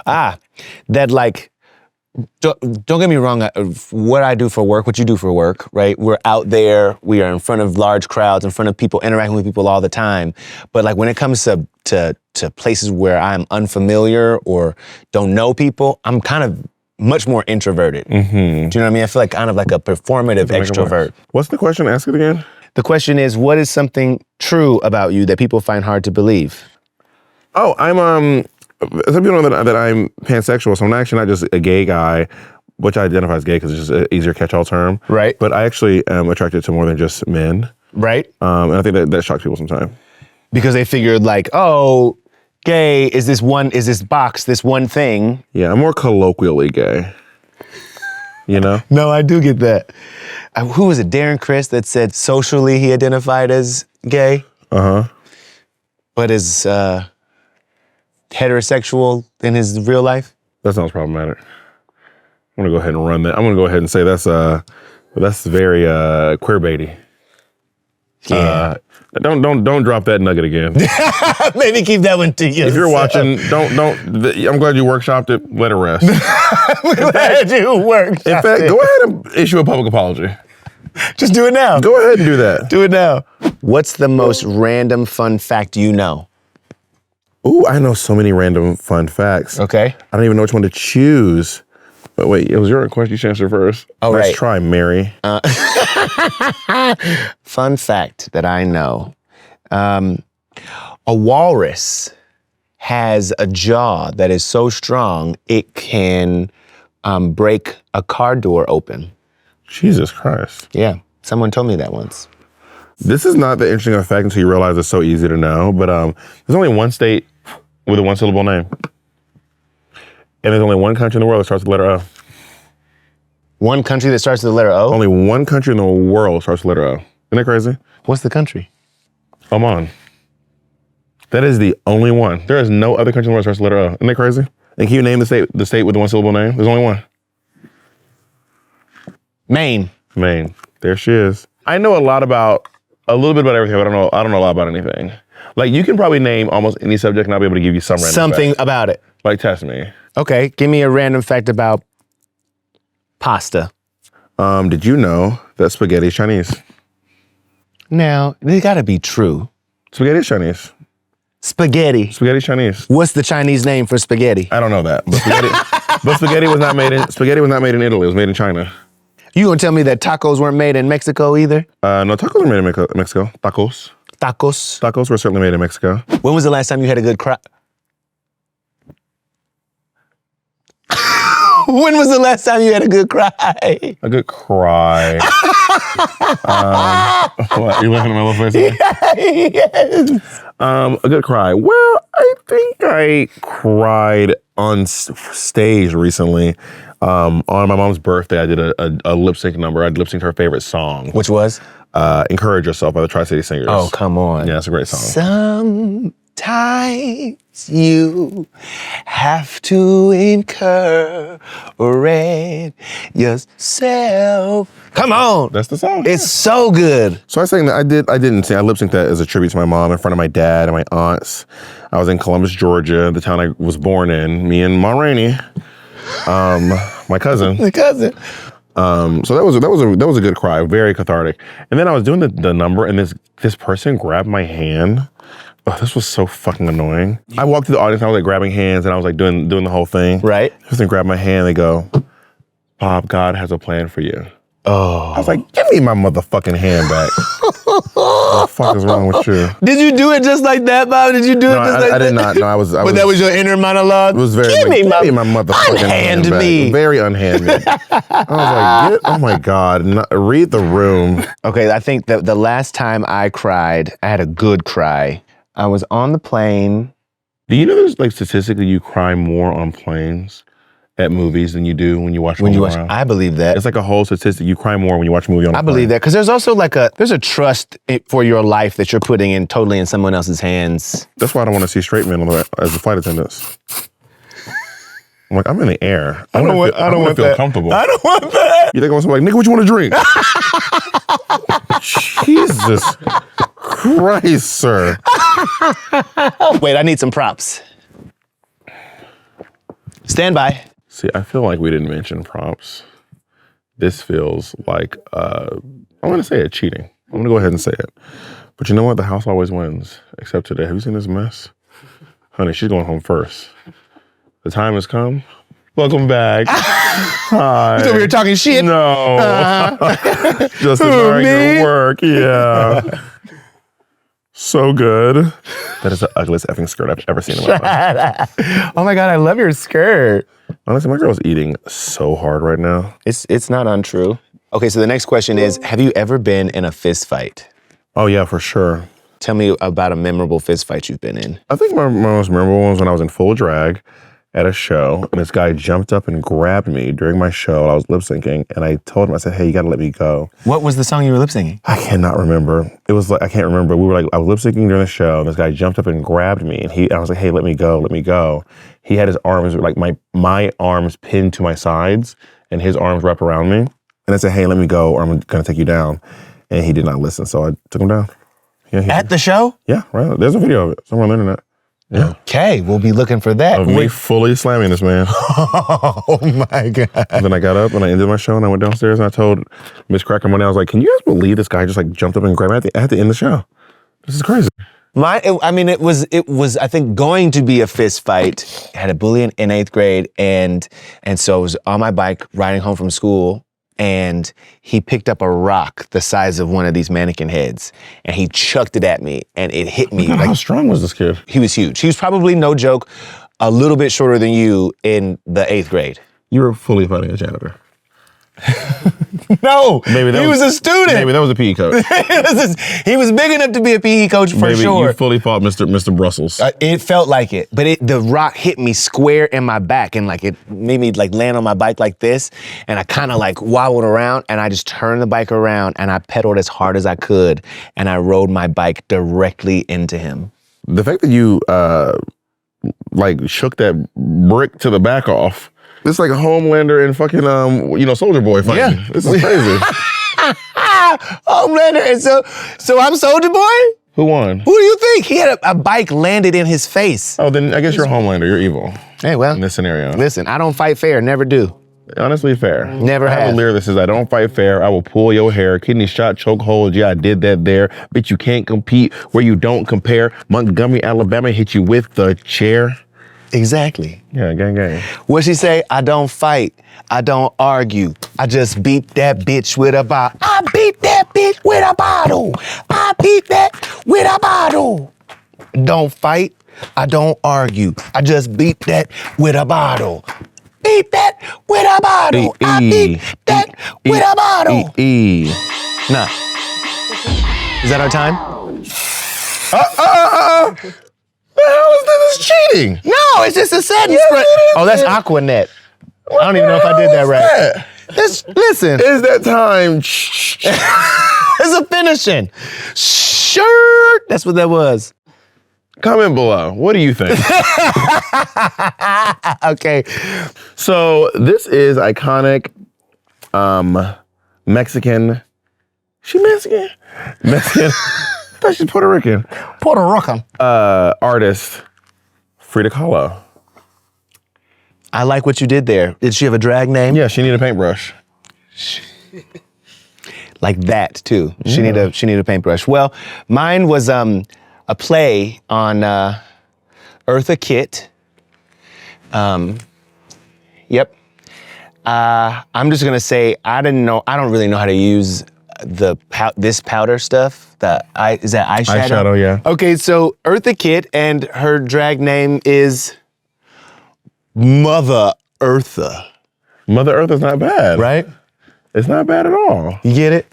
That like, don't get me wrong, what I do for work, what you do for work, right? We're out there, we are in front of large crowds, in front of people, interacting with people all the time. But like when it comes to places where I'm unfamiliar or don't know people, I'm kind of much more introverted. Mm-hmm. Do you know what I mean? I feel like kind of like a performative extrovert. What's the question? Ask it again. The question is, what is something true about you that people find hard to believe? Oh, some people know that I'm pansexual, so I'm actually not just a gay guy, which I identify as gay because it's just an easier catch-all term. Right. But I actually am attracted to more than just men. Right. And I think that shocks people sometimes. Because they figured like, oh, gay is this box, this one thing. Yeah, I'm more colloquially gay. You know? No, I do get that. Who was it, Darren Criss, that said socially he identified as gay? Uh-huh. But is heterosexual in his real life? That sounds problematic. I'm gonna go ahead and run that. I'm gonna go ahead and say that's very queerbaity. Yeah. Don't drop that nugget again. Maybe keep that one to yourself. If you're watching, don't. I'm glad you workshopped it. Let it rest. Glad you workshopped In fact, go ahead and issue a public apology. Just do it now. Go ahead and do that. Do it now. What's the most random fun fact you know? Ooh, I know so many random fun facts. Okay. I don't even know which one to choose. But wait, it was your question. You should answer first. Oh, Let's right. try, Mary. Fun fact that I know. A walrus has a jaw that is so strong it can break a car door open. Jesus Christ. Yeah, someone told me that once. This is not that interesting of a fact until you realize it's so easy to know, but there's only one state with a one-syllable name. And there's only one country in the world that starts with the letter O. One country that starts with the letter O? Only one country in the world starts with the letter O. Isn't that crazy? What's the country? Oman. That is the only one. There is no other country in the world that starts with the letter O. Isn't that crazy? And can you name the state with the one-syllable name? There's only one. Maine. Maine. There she is. I know a little bit about everything, but I don't know a lot about anything. Like, you can probably name almost any subject and I'll be able to give you some random Something fact. about it. Like, test me. Okay, give me a random fact about pasta. Did you know that spaghetti is Chinese? Now, they gotta be true. Spaghetti is Chinese. Spaghetti. Spaghetti is Chinese. What's the Chinese name for spaghetti? I don't know that. But spaghetti was not made in Italy. It was made in China. You gonna tell me that tacos weren't made in Mexico either? No, tacos are made in Mexico. Tacos. Tacos. Tacos were certainly made in Mexico. When was the last time you had a good cry? When was the last time you had a good cry? A good cry. What? You laughing at my little face? Yes. A good cry. Well, I think I cried on stage recently. On my mom's birthday, I did a lip sync number. I lip synced her favorite song. Which was? Encourage Yourself by the Tri-City Singers. Oh, come on. Yeah, it's a great song. Sometimes you have to encourage yourself. Come on. That's the song. It's so good. So I sang that. I didn't sing. I lip synced that as a tribute to my mom in front of my dad and my aunts. I was in Columbus, Georgia, the town I was born in. Me and Ma Rainey, my cousin. The cousin. So that was a good cry, very cathartic. And then I was doing the number, and this person grabbed my hand. Oh, this was so fucking annoying. I walked through the audience, and I was like grabbing hands, and I was like doing the whole thing. Right. This person grabbed my hand, and they go, Bob, God has a plan for you. Oh. I was like, give me my motherfucking hand back. What the fuck is wrong with you? Did you do it just like that, Bob? Did you do it just like that? I did not. No, I was. But that was your inner monologue? It was very. Give me my motherfucking hand unhand me. back. Very unhand me. I was like, oh my God, read the room. Okay, I think the last time I cried, I had a good cry. I was on the plane. Do you know there's like statistically you cry more on planes at movies than you do when you watch I believe that. It's like a whole statistic. You cry more when you watch a movie on a plane. I believe that because there's also there's a trust for your life that you're putting in totally in someone else's hands. That's why I don't want to see straight men as the flight attendants. I'm like, I'm in the air. I don't want to feel comfortable. I don't want that. You think I want somebody like, nigga, what you want to drink? Jesus Christ, sir. Wait, I need some props. Stand by. See, I feel like we didn't mention props. This feels like, I'm going to say it, cheating. I'm going to go ahead and say it. But you know what? The house always wins, except today. Have you seen this mess? Honey, she's going home first. The time has come. Welcome back. Hi. So we were talking shit? No. Just admiring your work. Yeah. So good. That is the ugliest effing skirt I've ever seen in my life. Oh my God, I love your skirt. Honestly, my girl's eating so hard right now. It's not untrue. Okay, so the next question is, have you ever been in a fist fight? Oh yeah, for sure. Tell me about a memorable fist fight you've been in. I think my most memorable one was when I was in full drag at a show, and this guy jumped up and grabbed me during my show. I was lip syncing, and I told him, I said, hey, you gotta let me go. What was the song you were lip singing? I cannot remember. It was like, I can't remember. I was lip syncing during the show, and this guy jumped up and grabbed me, and I was like, hey, let me go, let me go. He had his arms, like my arms pinned to my sides, and his arms wrapped around me. And I said, hey, let me go, or I'm gonna take you down. And he did not listen, so I took him down. Yeah, At the show? Yeah, right. There's a video of it somewhere on the internet. Yeah. Okay, we'll be looking for that. Of me fully slamming this man. Oh my God. And then I got up and I ended my show and I went downstairs and I told Miss Cracker Money, I was like, can you guys believe this guy just like jumped up and grabbed me? I had to end the show. This is crazy. It was I think going to be a fist fight. I had a bully in 8th grade and so I was on my bike riding home from school. And he picked up a rock the size of one of these mannequin heads and he chucked it at me and it hit me. God, how strong was this kid? He was huge. He was probably, no joke, a little bit shorter than you in the 8th grade. You were fully fighting a janitor. No, he was a student. Maybe that was a PE coach. He was big enough to be a PE coach for sure. You fully fought Mr. Brussels. It felt like it, but the rock hit me square in my back and like it made me like land on my bike like this, and I kind of like wobbled around, and I just turned the bike around and I pedaled as hard as I could, and I rode my bike directly into him. The fact that you like shook that brick to the back off. It's like a Homelander and fucking Soldier Boy fighting. Yeah. This is crazy. Homelander, and so I'm Soldier Boy? Who won? Who do you think? He had a bike landed in his face. Oh, then I guess you're Homelander. You're evil. Hey, well. In this scenario. Listen, I don't fight fair, never do. Honestly, fair. Never have. I have a lyric that says, I don't fight fair, I will pull your hair. Kidney shot, chokehold, yeah, I did that there. Bitch, you can't compete where you don't compare. Montgomery, Alabama, hit you with the chair. Exactly. Yeah, gang. What she say? I don't fight. I don't argue. I just beat that bitch with a bottle. I beat that bitch with a bottle. I beat that with a bottle. Don't fight. I don't argue. I just beat that with a bottle. Beat that with a bottle. I beat that with a bottle. Nah. Is that our time? The hell is this? It's cheating. No, it's just a sentence. Yes, Oh, that's Aquanet. I don't even know if I did that right. Listen. It's that time. It's a finishing. Shirt. That's what that was. Comment below. What do you think? Okay. So this is iconic Mexican. She Mexican? Mexican. I thought she's Puerto Rican. Puerto Rican. Artist Frida Kahlo. I like what you did there. Did she have a drag name? Yeah, she needed a paintbrush. Like that too. She need a paintbrush. Well, mine was a play on Eartha Kitt. Yep. I'm just gonna say I don't really know how to use this powder stuff. Is that eyeshadow? Eyeshadow, yeah. Okay, so Eartha Kitt and her drag name is Mother Eartha. Mother Eartha's not bad. Right? It's not bad at all. You get it?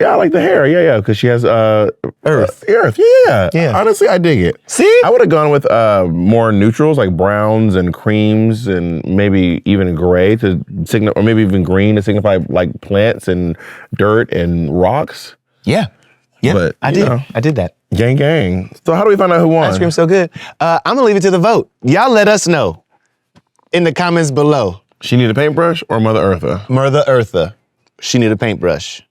I like the hair. Yeah, because she has Earth. Earth, yeah. Yeah. Honestly, I dig it. See? I would have gone with more neutrals like browns and creams and maybe even gray to signify, or maybe even green to signify like plants and dirt and rocks. Yeah. Yeah, But, I you did. know. I did that. Gang, gang. So how do we find out who won? Ice cream so good. I'm gonna leave it to the vote. Y'all let us know in the comments below. She need a paintbrush or Mother Eartha? Mother Eartha, she need a paintbrush.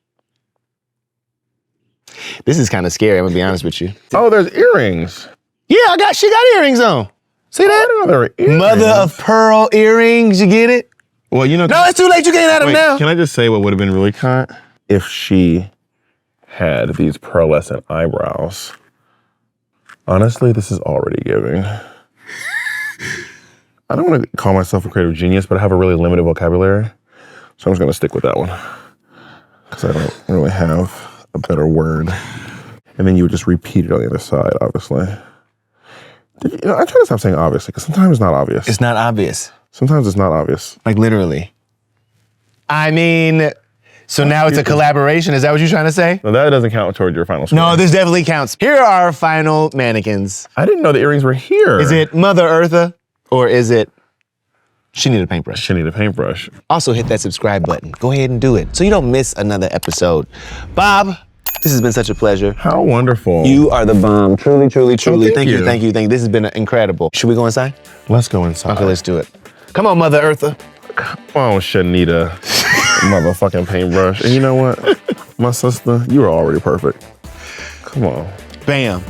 This is kind of scary, I'm gonna be honest with you. Oh, there's earrings. Yeah, she got earrings on. See I that? didn't know there were earrings. Mother of pearl earrings, you get it? Well, you know. No, it's too late, you can't have them Wait, now. can I just say what would have been really hot? If she had these pearlescent eyebrows. Honestly, this is already giving. I don't want to call myself a creative genius, but I have a really limited vocabulary. So I'm just going to stick with that one. Because I don't really have a better word. And then you would just repeat it on the other side, obviously. I try to stop saying obviously, because sometimes it's not obvious. It's not obvious. Sometimes it's not obvious. Like literally. I mean, so now it's a collaboration. Is that what you're trying to say? No, that doesn't count toward your final score. No, this definitely counts. Here are our final mannequins. I didn't know the earrings were here. Is it Mother Eartha or is it she need a paintbrush? She need a paintbrush. Also hit that subscribe button. Go ahead and do it so you don't miss another episode. Bob, this has been such a pleasure. How wonderful. You are the bomb. Truly, truly, truly. thank you. Thank you. This has been incredible. Should we go inside? Let's go inside. Okay, let's do it. Come on, Mother Eartha. Oh, Shanita. Motherfucking paintbrush. And you know what? My sister, you are already perfect. Come on. Bam.